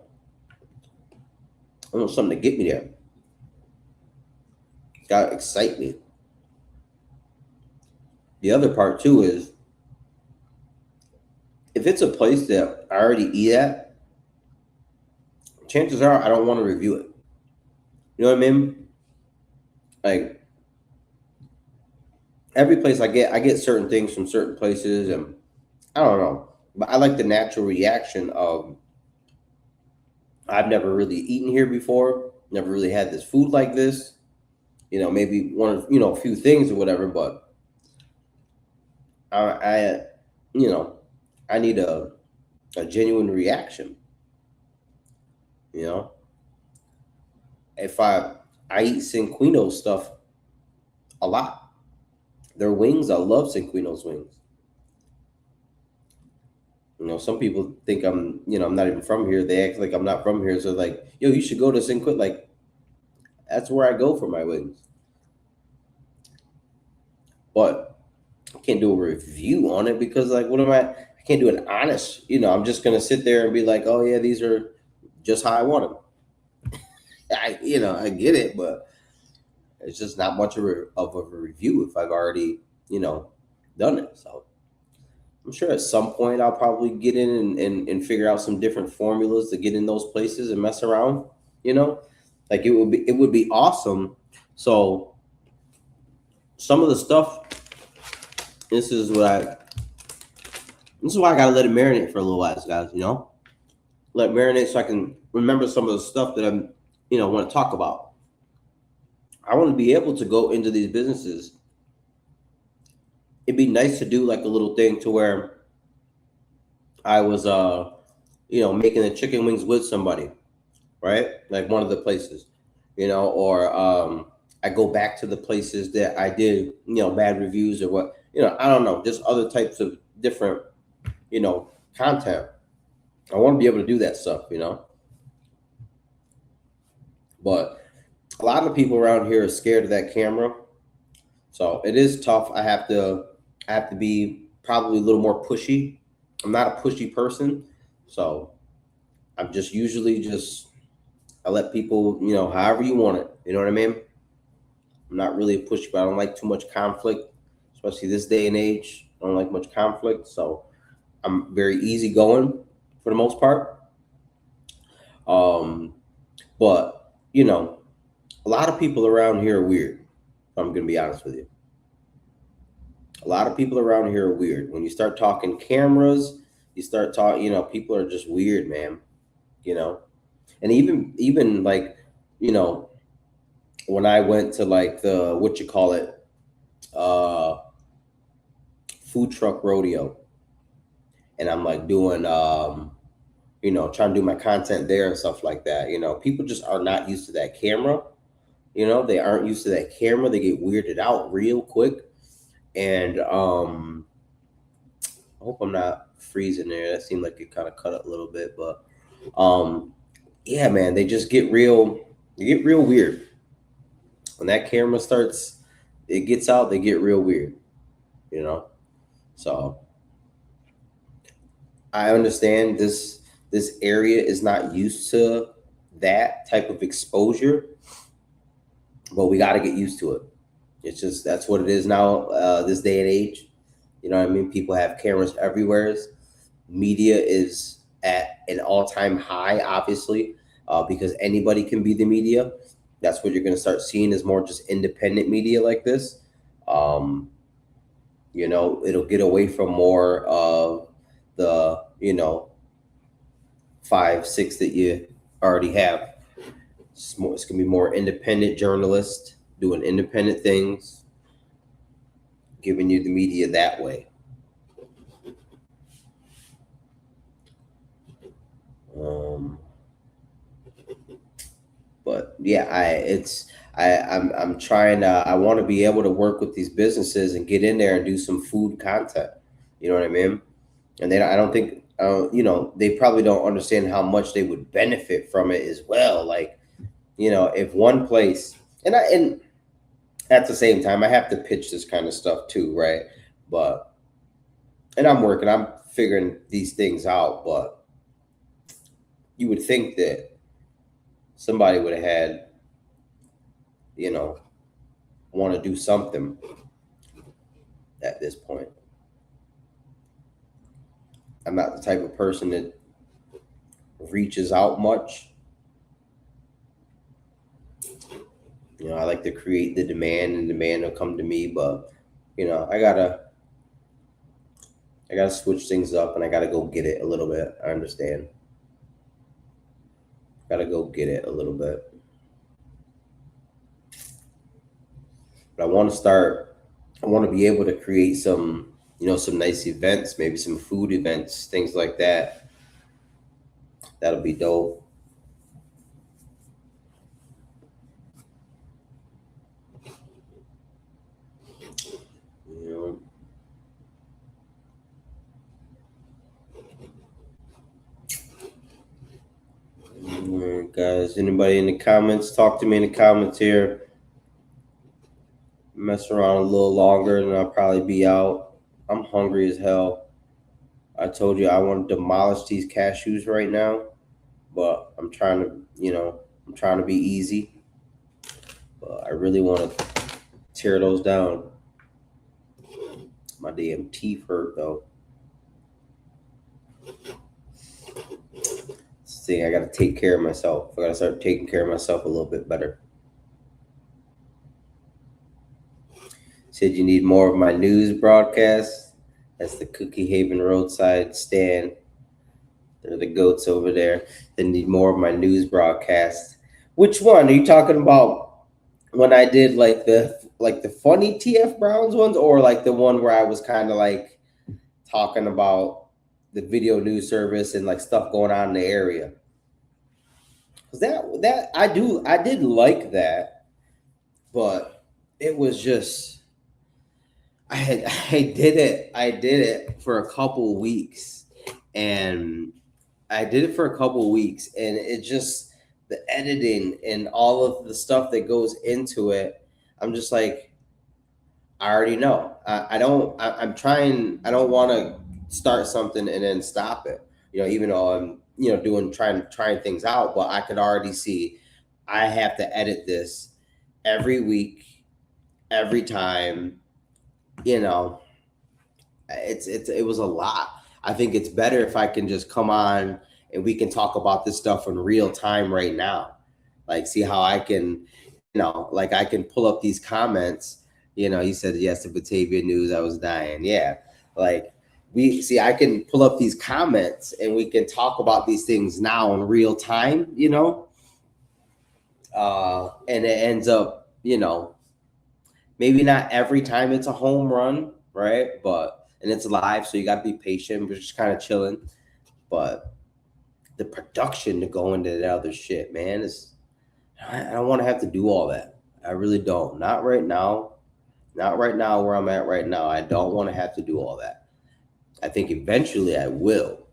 I want something to get me there. It's got to excite me. The other part too is if it's a place that I already eat at, chances are I don't want to review it. You know what I mean? Like every place I get certain things from certain places, and I don't know, but I like the natural reaction of I've never really eaten here before, never really had this food like this. Maybe a few things or whatever, but I you know, I need a a genuine reaction. You know, if I eat Cinquino stuff a lot. Their wings, I love Cinquino's wings. Some people think I'm not even from here. They act like I'm not from here. So like, yo, you should go to Cinquino. Like, that's where I go for my wings. But I can't do a review on it because like, what am I can't do an honest, I'm just going to sit there and be like, oh yeah, these are just how I want them. I get it, but it's just not much of a review if I've already, you know, done it. So I'm sure at some point I'll probably get in and figure out some different formulas to get in those places and mess around, you know? Like it would be awesome. So some of the stuff, this is what I this is why I gotta let it marinate for a little while, guys. Let it marinate so I can remember some of the stuff that want to talk about. I want to be able to go into these businesses. It'd be nice to do like a little thing to where I was making the chicken wings with somebody, right? Like one of the places, or I go back to the places that I did, bad reviews or what, I don't know, just other types of different, content. I want to be able to do that stuff. But a lot of people around here are scared of that camera. So it is tough. I have to be probably a little more pushy. I'm not a pushy person. So I'm just usually just I let people, however you want it. You know what I mean? I'm not really a pushy, but I don't like too much conflict, especially this day and age. I don't like much conflict. So I'm very easygoing for the most part. Um, but a lot of people around here are weird. If I'm gonna be honest with you. A lot of people around here are weird. When you start talking cameras, you start talking, people are just weird, man. You know, and even like, you know, when I went to like the what you call it, uh, food truck rodeo, and I'm like doing, trying to do my content there and stuff like that. People just are not used to that camera. They aren't used to that camera. They get weirded out real quick, and I hope I'm not freezing there. That seemed like it kind of cut it a little bit, but um, yeah, man, they just get real. They get real weird when that camera starts. It gets out. They get real weird. You know. So I understand this area is not used to that type of exposure, but we got to get used to it. It's just that's what it is now. This day and age. You know what I mean? People have cameras everywhere. Media is at an all-time high, obviously, because anybody can be the media. That's what you're going to start seeing is more just independent media like this. Um, it'll get away from more of the, five, six that you already have. It's going to be more independent journalists doing independent things, giving you the media that way. Um, but yeah, I'm trying to I want to be able to work with these businesses and get in there and do some food content. You know what I mean? And then I don't think they probably don't understand how much they would benefit from it as well. Like, if one place and at the same time I have to pitch this kind of stuff too, right? But I'm figuring these things out, but you would think that somebody would have had, you know, want to do something at this point. I'm not the type of person that reaches out much. I like to create the demand and demand will come to me, but I gotta switch things up and I gotta go get it a little bit. I understand. Gotta go get it a little bit. But I want to be able to create some nice events, maybe some food events, things like that. That'll be dope. You know, all right, guys. Anybody in the comments? Talk to me in the comments here. Mess around a little longer, and I'll probably be out. I'm hungry as hell. I told you I want to demolish these cashews right now, but I'm trying to, I'm trying to be easy. But I really want to tear those down. My damn teeth hurt though. See, I got to take care of myself. I got to start taking care of myself a little bit better. Said you need more of my news broadcasts. That's the Cookie Haven Roadside Stand. They're the goats over there. They need more of my news broadcasts. Which one are you talking about? When I did like the funny TF Browns ones, or like the one where I was kind of like talking about the video news service and like stuff going on in the area. Cause that I did like that, but it was just I did it for a couple weeks, and I did it for a couple weeks, and it just the editing and all of the stuff that goes into it. I'm just like, I already know. I don't. I'm trying. I don't want to start something and then stop it. Even though I'm doing trying things out, but I could already see I have to edit this every week, every time. You know, it was a lot. I think it's better if I can just come on and we can talk about this stuff in real time right now. Like, see how I can, like I can pull up these comments. You said yes to Batavia news. I was dying. Yeah, like we see. I can pull up these comments and we can talk about these things now in real time. And it ends up, maybe not every time it's a home run, right? But and it's live, so you got to be patient. We're just kind of chilling, but the production to go into that other shit, man, is I don't want to have to do all that. I really don't. Not right now. Not right now where I'm at right now. I don't want to have to do all that. I think eventually I will.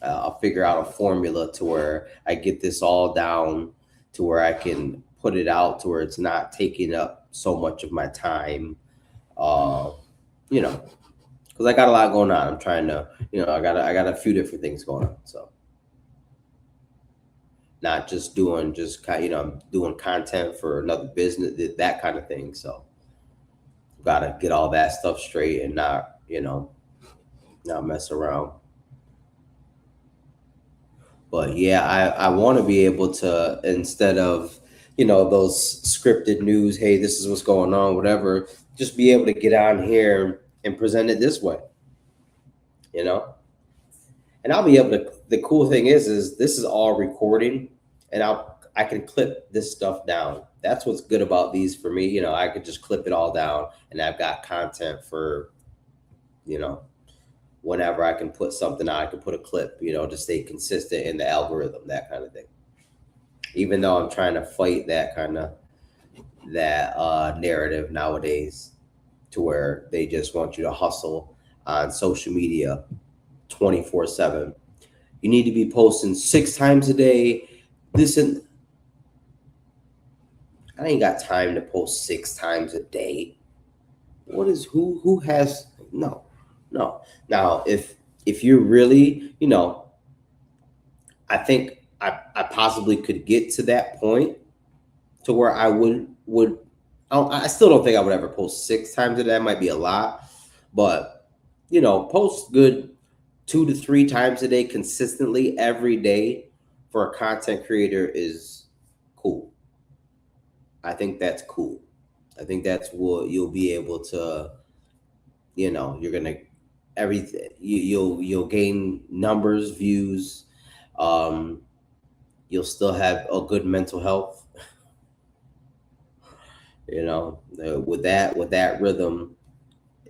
I'll figure out a formula to where I get this all down to where I can put it out to where it's not taking up so much of my time. Uh, you know, because I got a lot going on. I'm trying to, I got a few different things going on. So not just doing I'm doing content for another business, that kind of thing. So gotta get all that stuff straight and not mess around. But yeah, I want to be able to, instead of those scripted news, hey, this is what's going on, whatever, just be able to get on here and present it this way, you know and I'll be able to. The cool thing is this is all recording, and I can clip this stuff down. That's what's good about these for me. I could just clip it all down, and I've got content for you know whenever I can put something out. I can put a clip, to stay consistent in the algorithm, that kind of thing. Even though I'm trying to fight that narrative nowadays, to where they just want you to hustle on social media 24/7. You need to be posting 6 times a day. This and I ain't got time to post 6 times a day. What is who has no, no. Now if you're really, I think I possibly could get to that point to where I would I still don't think I would ever post 6 times a day. That might be a lot, but post good 2 to 3 times a day consistently every day for a content creator is cool. I think that's cool. I think that's what you'll be able to, you're gonna everything you'll gain numbers, views. Um, you'll still have a good mental health. With that rhythm,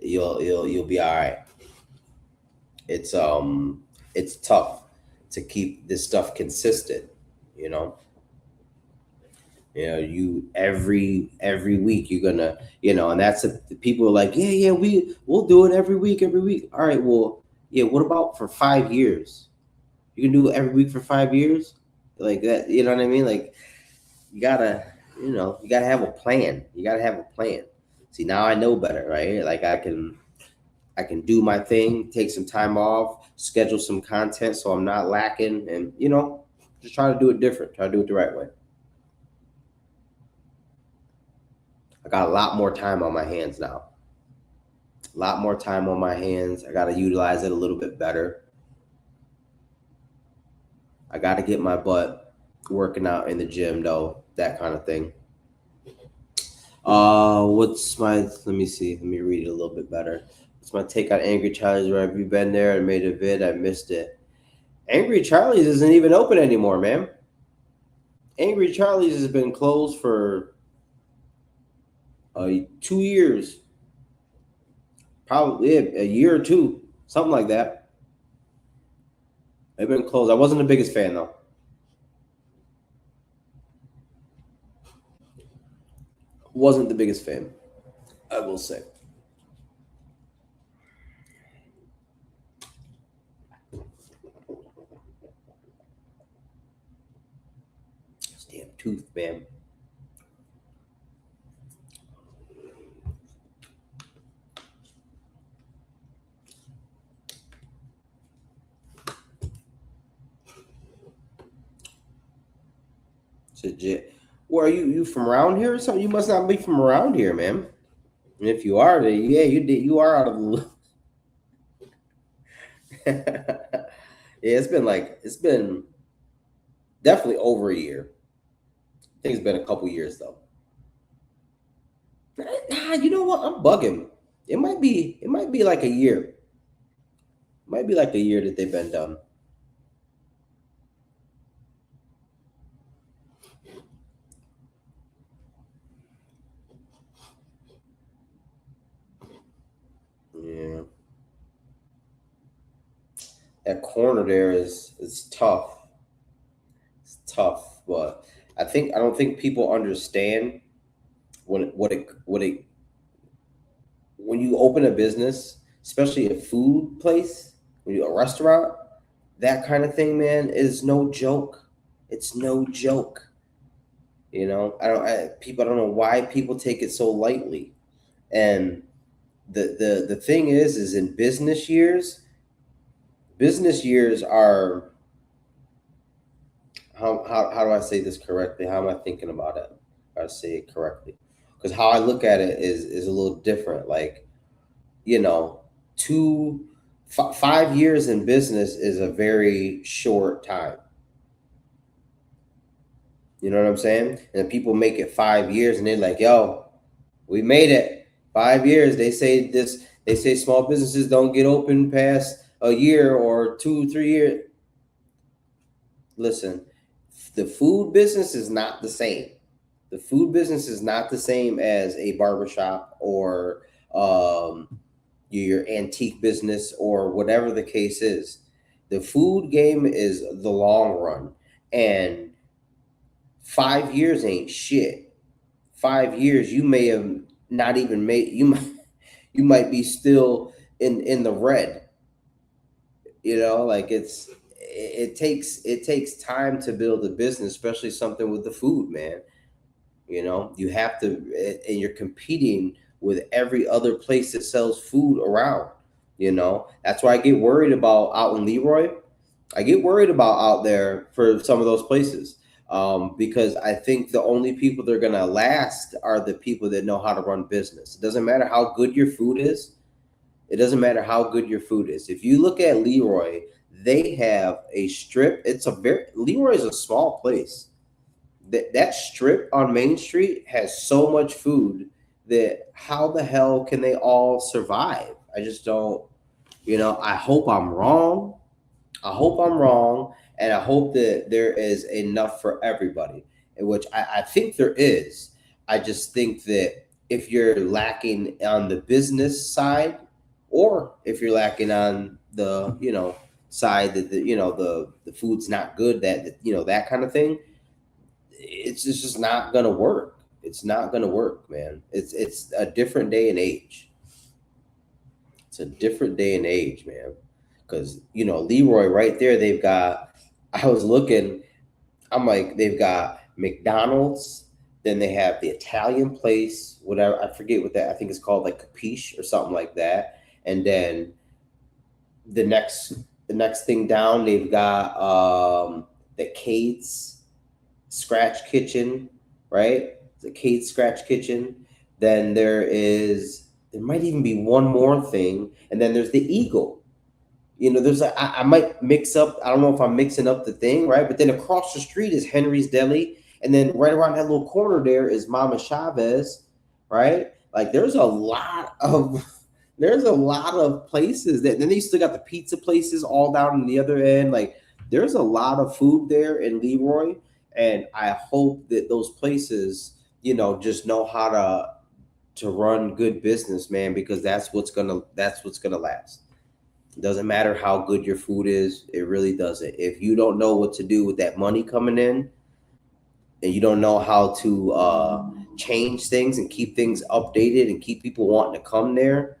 you'll be all right. It's it's tough to keep this stuff consistent. You know, you every week you're gonna, and that's the people are like, yeah, yeah, we'll do it every week. All right, well, yeah, what about for 5 years? You can do it every week for 5 years, like that. You know what I mean? Like you gotta, you gotta have a plan. You gotta have a plan. See, now I know better, right? Like I can do my thing, take some time off, schedule some content so I'm not lacking, and just try to do it different. Try to do it the right way. I got a lot more time on my hands now. A lot more time on my hands. I got to utilize it a little bit better. I got to get my butt working out in the gym though, that kind of thing. What's my? Let me see. Let me read it a little bit better. What's my take on Angry Charlie's? Where have you been there and made a vid? I missed it. Angry Charlie's isn't even open anymore, man. Angry Charlie's has been closed for 2 years, probably a year or two, something like that. They've been closed. I wasn't the biggest fan though. Wasn't the biggest fan, I will say. This damn tooth, man. Legit. Well, are you from around here or something? You must not be from around here, man. And if you are, then yeah, you are out of the. Yeah, it's been definitely over a year. I think it's been a couple years though. Nah, you know what? I'm bugging. It might be like a year. It might be like a year that they've been done. Yeah, that corner there is tough. It's tough, but I don't think people understand what it when you open a business, especially a food place, a restaurant, that kind of thing, man, is no joke. It's no joke. I don't know why people take it so lightly. And the thing is in business years are how do I say this correctly? How am I thinking about it? How to say it correctly? Because how I look at it is a little different. Like, you know, 5 years in business is a very short time. You know what I'm saying? And people make it 5 years and they're like, yo, we made it. 5 years. They say small businesses don't get open past a year or 2, 3 years. Listen, the food business is not the same. The food business is not the same as a barbershop or um, your antique business or whatever the case is. The food game is the long run. And 5 years ain't shit. 5 years, you may have not even made you might be still in the red. Like it takes time to build a business, especially something with the food, man. You have to, and you're competing with every other place that sells food around. That's why I get worried about out in Leroy. I get worried about out there for some of those places, because I think the only people that are gonna last are the people that know how to run business. It doesn't matter how good your food is. It doesn't matter how good your food is. If you look at Leroy, they have a strip. Leroy is a small place. That strip on Main Street has so much food that how the hell can they all survive? I just don't. I hope I'm wrong. I hope I'm wrong, and I hope that there is enough for everybody, in which I think there is. I just think that if you're lacking on the business side, or if you're lacking on the side that the food's not good, that kind of thing, it's just not gonna work. It's not gonna work, man. It's a different day and age. It's a different day and age, man. Because Leroy right there, they've got. I was looking. I'm like, they've got McDonald's. Then they have the Italian place, whatever. I forget what that. I think it's called like Capiche or something like that. And then the next the next thing down, they've got the Kate's Scratch Kitchen, right? The Kate's Scratch Kitchen. Then there might even be one more thing, and then there's the Eagle. There's I might mix up. I don't know if I'm mixing up the thing, right? But then across the street is Henry's Deli, and then right around that little corner there is Mama Chavez, right? Like there's a lot of places that. Then they still got the pizza places all down on the other end. Like there's a lot of food there in Leroy, and I hope that those places, just know how to run good business, man, because that's what's gonna last. It doesn't matter how good your food is. It really doesn't. If you don't know what to do with that money coming in, and you don't know how to change things and keep things updated and keep people wanting to come there,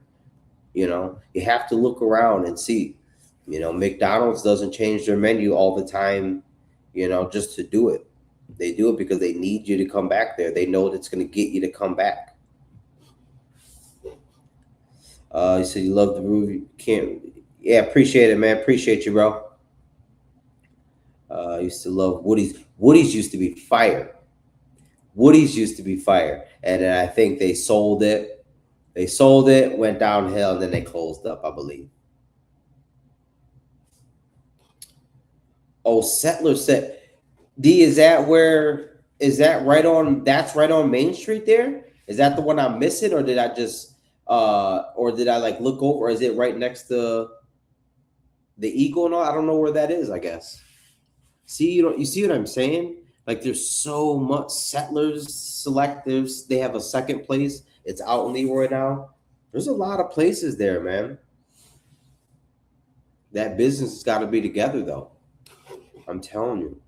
you have to look around and see. McDonald's doesn't change their menu all the time, just to do it. They do it because they need you to come back there. They know it's going to get you to come back. You said you love the movie. Can't. Yeah, appreciate it, man. Appreciate you, bro. I used to love Woody's. Woody's used to be fire. Woody's used to be fire, and then I think they sold it. They sold it, went downhill, and then they closed up, I believe. Oh, Settler set. D, is that right on? That's right on Main Street. There is that the one I'm missing, or did I just or did I like look over? Or is it right next to the Eagle and all? I don't know where that is. I guess. See, you see what I'm saying? Like there's so much Settlers selectives. They have a second place. It's out in Leroy now. There's a lot of places there, man. That business has got to be together, though. I'm telling you.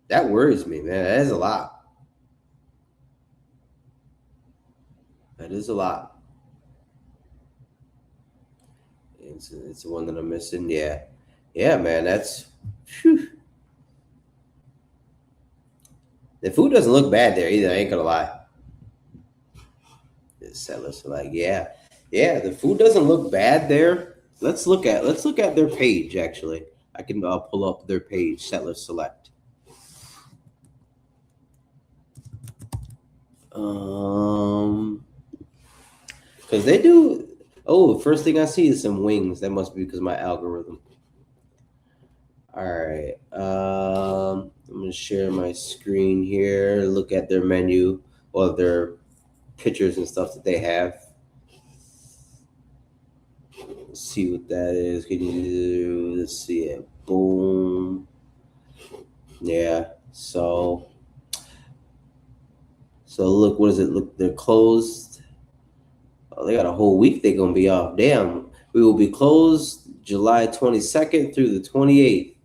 That worries me, man. That is a lot. That is a lot. It's the one that I'm missing. Yeah. Yeah, man. Whew. The food doesn't look bad there either. I ain't gonna lie. The sellers are like, yeah, yeah. The food doesn't look bad there. Let's look at their page actually. I can pull up their page. Settlers Select. Because they do. Oh, the first thing I see is some wings. That must be because of my algorithm. All right. I'm gonna share my screen here. Look at their menu or their pictures and stuff that they have. Let's see what that is. Can you let's see it? Boom. Yeah. So look, what is it? Look, they're closed. Oh, they got a whole week. They're gonna be off. Damn. We will be closed July 22nd through the 28th.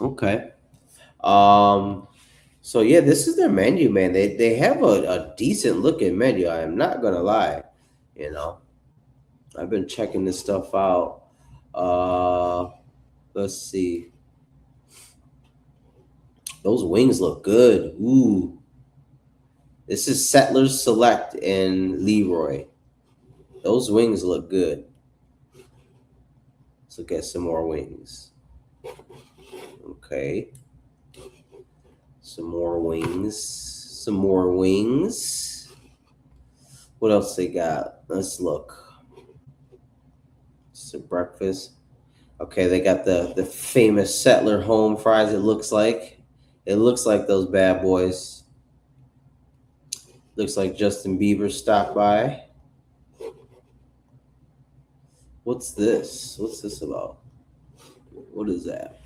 Okay. Um. So yeah, this is their menu, man. They have a decent looking menu. I am not gonna lie. You know, I've been checking this stuff out. Uh, let's see. Those wings look good. Ooh, this is Settlers Select in Leroy. Those wings look good. Let's look at some more wings. Okay. Some more wings. Some more wings. What else they got? Let's look. Some breakfast. Okay, they got the famous Settler home fries, it looks like. It looks like those bad boys. Looks like Justin Bieber stopped by. What's this? What's this about? What is that?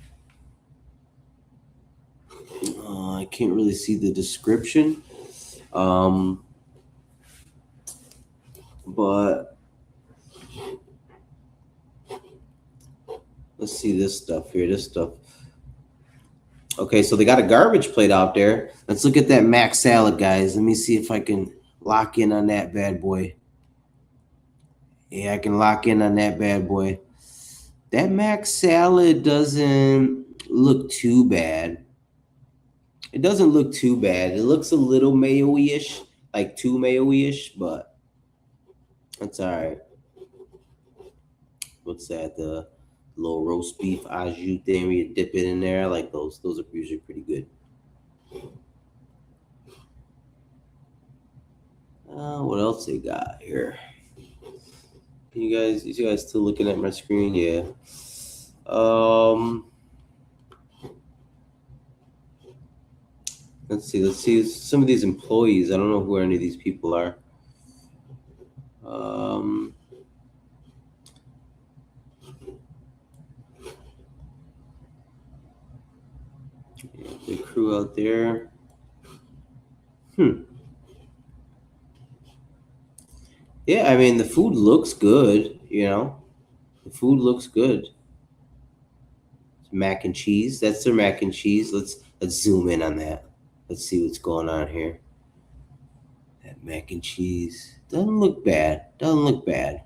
I can't really see the description. But see this stuff here. This stuff. Okay, so they got a garbage plate out there. Let's look at that mac salad, guys. Let me see if I can lock in on that bad boy. Yeah, I can lock in on that bad boy. That mac salad doesn't look too bad. It doesn't look too bad. It looks a little mayo-ish, like too mayo-ish, but that's all right. What's that? The little roast beef au jus thing where you dip it in there. I like those. Those are usually pretty good. What else they got here? You guys still looking at my screen? Yeah. Let's see. Let's see some of these employees. I don't know who any of these people are. The crew out there. Yeah, I mean the food looks good. You know, the food looks good. Mac and cheese. That's their mac and cheese. Let's zoom in on that. Let's see what's going on here. That mac and cheese doesn't look bad. Doesn't look bad.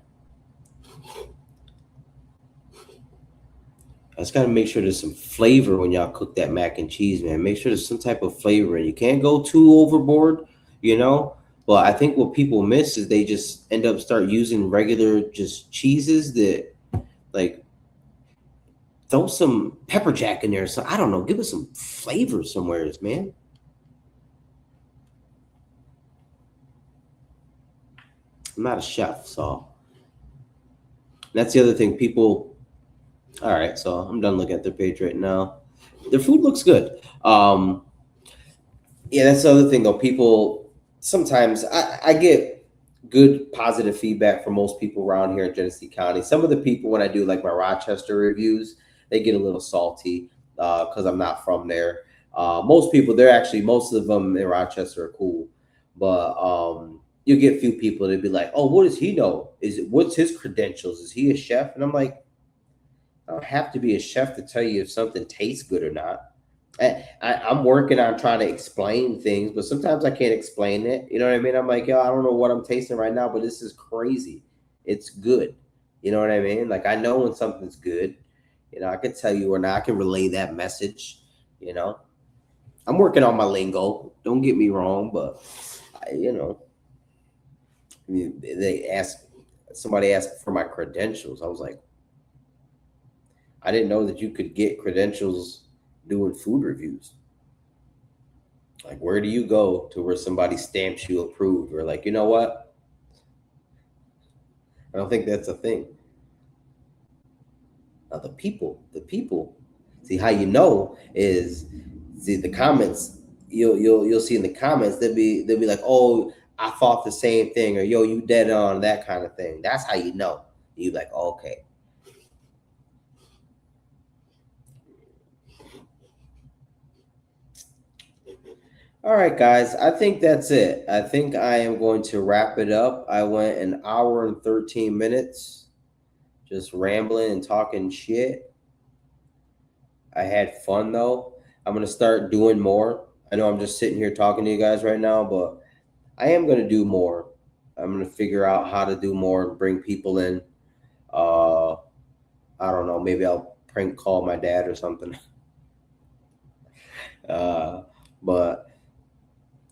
I just gotta make sure there's some flavor when y'all cook that mac and cheese, man. Make sure there's some type of flavor, and you can't go too overboard, you know. But I think what people miss is they just end up start using regular just cheeses that like throw some pepper jack in there. So I don't know, give us some flavor somewhere, man. I'm not a chef, so that's the other thing. People, all right, so I'm done looking at their page right now. Their food looks good. Yeah, that's the other thing though. People sometimes I get good positive feedback from most people around here in Genesee County. Some of the people when I do like my Rochester reviews, they get a little salty because I'm not from there. Most people, they're actually most of them in Rochester are cool, but you get a few people that be like, "Oh, what does he know? Is it what's his credentials? Is he a chef?" And I'm like, I don't have to be a chef to tell you if something tastes good or not. I'm working on trying to explain things, but sometimes I can't explain it. You know what I mean? I'm like, yo, I don't know what I'm tasting right now, but this is crazy. It's good. You know what I mean? Like I know when something's good. You know, I can tell you or not. I can relay that message. You know, I'm working on my lingo. Don't get me wrong, but you know, somebody asked for my credentials. I was like, I didn't know that you could get credentials doing food reviews. Like, where do you go to where somebody stamps you approved? Or like, you know what? I don't think that's a thing. Now the people. See how you know is see the comments. You'll see in the comments they'll be like, oh, I thought the same thing, or yo, you dead on that kind of thing. That's how you know. You like, oh, okay. All right, guys. I think that's it. I think I am going to wrap it up. I went an hour and 13 minutes just rambling and talking shit. I had fun though. I'm going to start doing more. I know I'm just sitting here talking to you guys right now, but I am going to do more. I'm going to figure out how to do more and bring people in. Uh, I don't know. Maybe I'll prank call my dad or something. But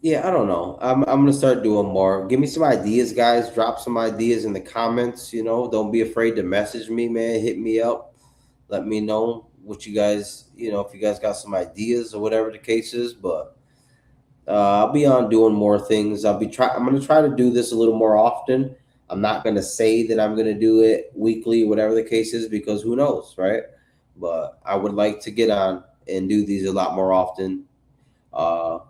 yeah, I don't know. I'm gonna start doing more. Give me some ideas, guys. Drop some ideas in the comments. You know, don't be afraid to message me, man. Hit me up. Let me know what you guys, you know, if you guys got some ideas or whatever the case is. But I'll be on doing more things. I'm gonna try to do this a little more often. I'm not gonna say that I'm gonna do it weekly, whatever the case is, because who knows, right? But I would like to get on and do these a lot more often. Uh,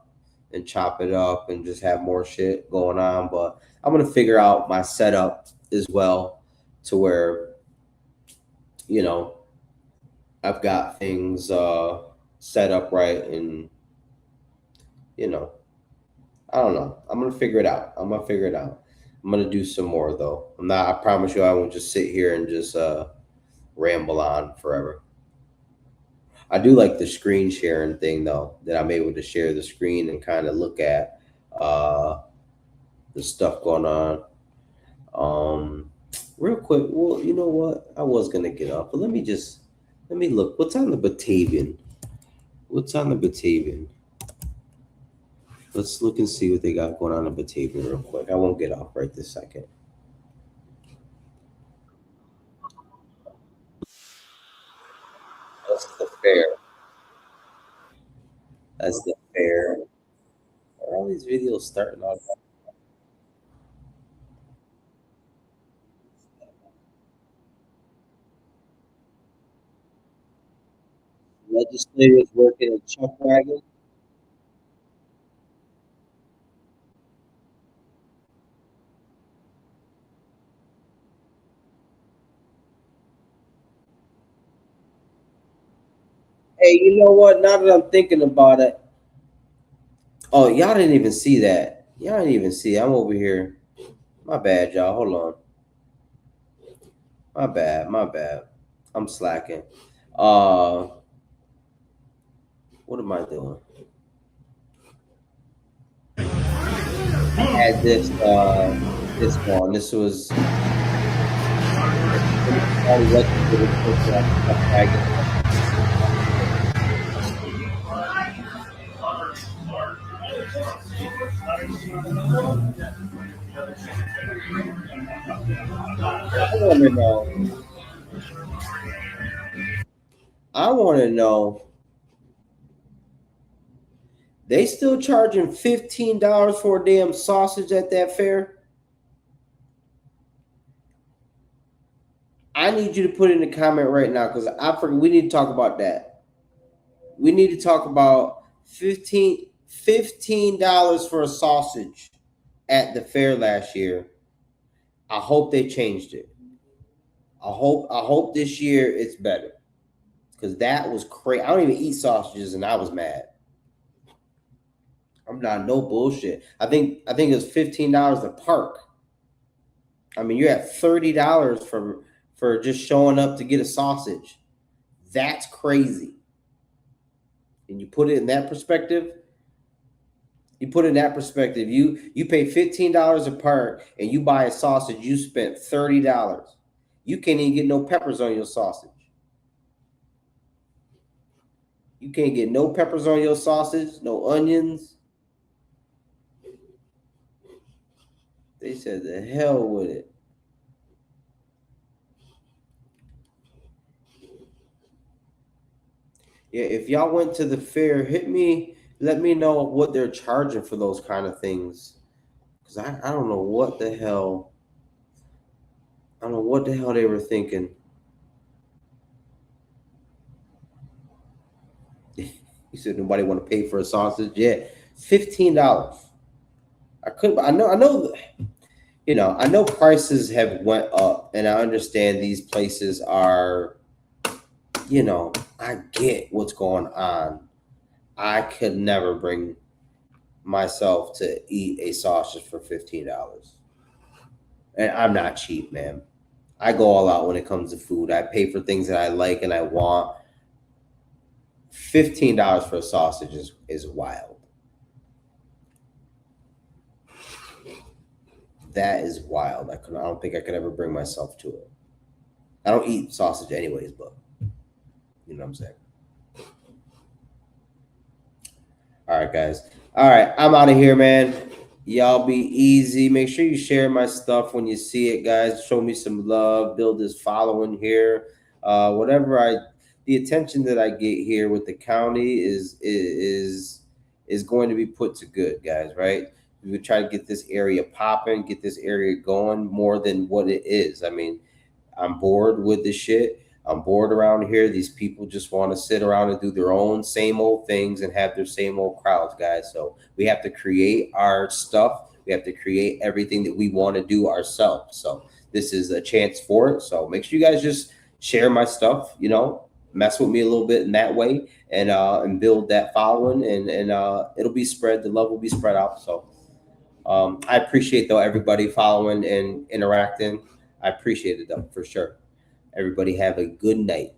and chop it up and just have more shit going on. But I'm gonna figure out my setup as well to where you know I've got things set up right, and you know I don't know. I'm gonna figure it out. I'm gonna figure it out. I'm gonna do some more though. I'm not. I promise you, I won't just sit here and just ramble on forever. I do like the screen sharing thing though, that I'm able to share the screen and kind of look at uh, the stuff going on. Um, Real quick, well, you know what? I was gonna get up, but let me look. What's on the Batavian? What's on the Batavian? Let's look and see what they got going on in Batavia real quick. I won't get off right this second. That's the fair. That's the fair. Are all these videos starting off? Legislators working in chuck wagon. Hey, you know what? Now that I'm thinking about it, oh, y'all didn't even see that. Y'all didn't even see. I'm over here. My bad, y'all. Hold on. My bad. My bad. I'm slacking. Uh, what am I doing? I had this one. This was County legislators working on chuck wagon. I want to know. I want to know. They still charging $15 for a damn sausage at that fair? I need you to put in a comment right now because I forget. We need to talk about that. We need to talk about $15 for a sausage at the fair last year. I hope they changed it. I hope this year it's better because that was crazy. I don't even eat sausages and I was mad. I'm not no bullshit. I think it was $15 a park. I mean, you're at $30 for just showing up to get a sausage. That's crazy. And you put it in that perspective. You put it in that perspective. You pay $15 a part and you buy a sausage. You spent $30. You can't even get no peppers on your sausage. You can't get no peppers on your sausage. No onions. They said the hell with it. Yeah, if y'all went to the fair, hit me. Let me know what they're charging for those kind of things. Cause I don't know what the hell. I don't know what the hell they were thinking. He said nobody want to pay for a sausage. Yeah, $15. I could. I know. I know. I know prices have went up, and I understand these places are. I get what's going on. I could never bring myself to eat a sausage for $15, and I'm not cheap, man. I go all out when it comes to food. I pay for things that I like and I want. $15 for a sausage is wild. That is wild. I don't think I could ever bring myself to it. I don't eat sausage anyways, but you know what I'm saying. All right, guys. All right, I'm out of here, man. Y'all be easy. Make sure you share my stuff when you see it, guys. Show me some love. Build this following here. Whatever the attention that I get here with the county is going to be put to good, guys. Right? We try to get this area popping, get this area going more than what it is. I mean, I'm bored with this shit. I'm bored around here. These people just want to sit around and do their own same old things and have their same old crowds, guys. So we have to create our stuff. We have to create everything that we want to do ourselves. So this is a chance for it. So make sure you guys just share my stuff, mess with me a little bit in that way and build that following and it'll be spread. The love will be spread out. So I appreciate though everybody following and interacting. I appreciate it though for sure. Everybody have a good night.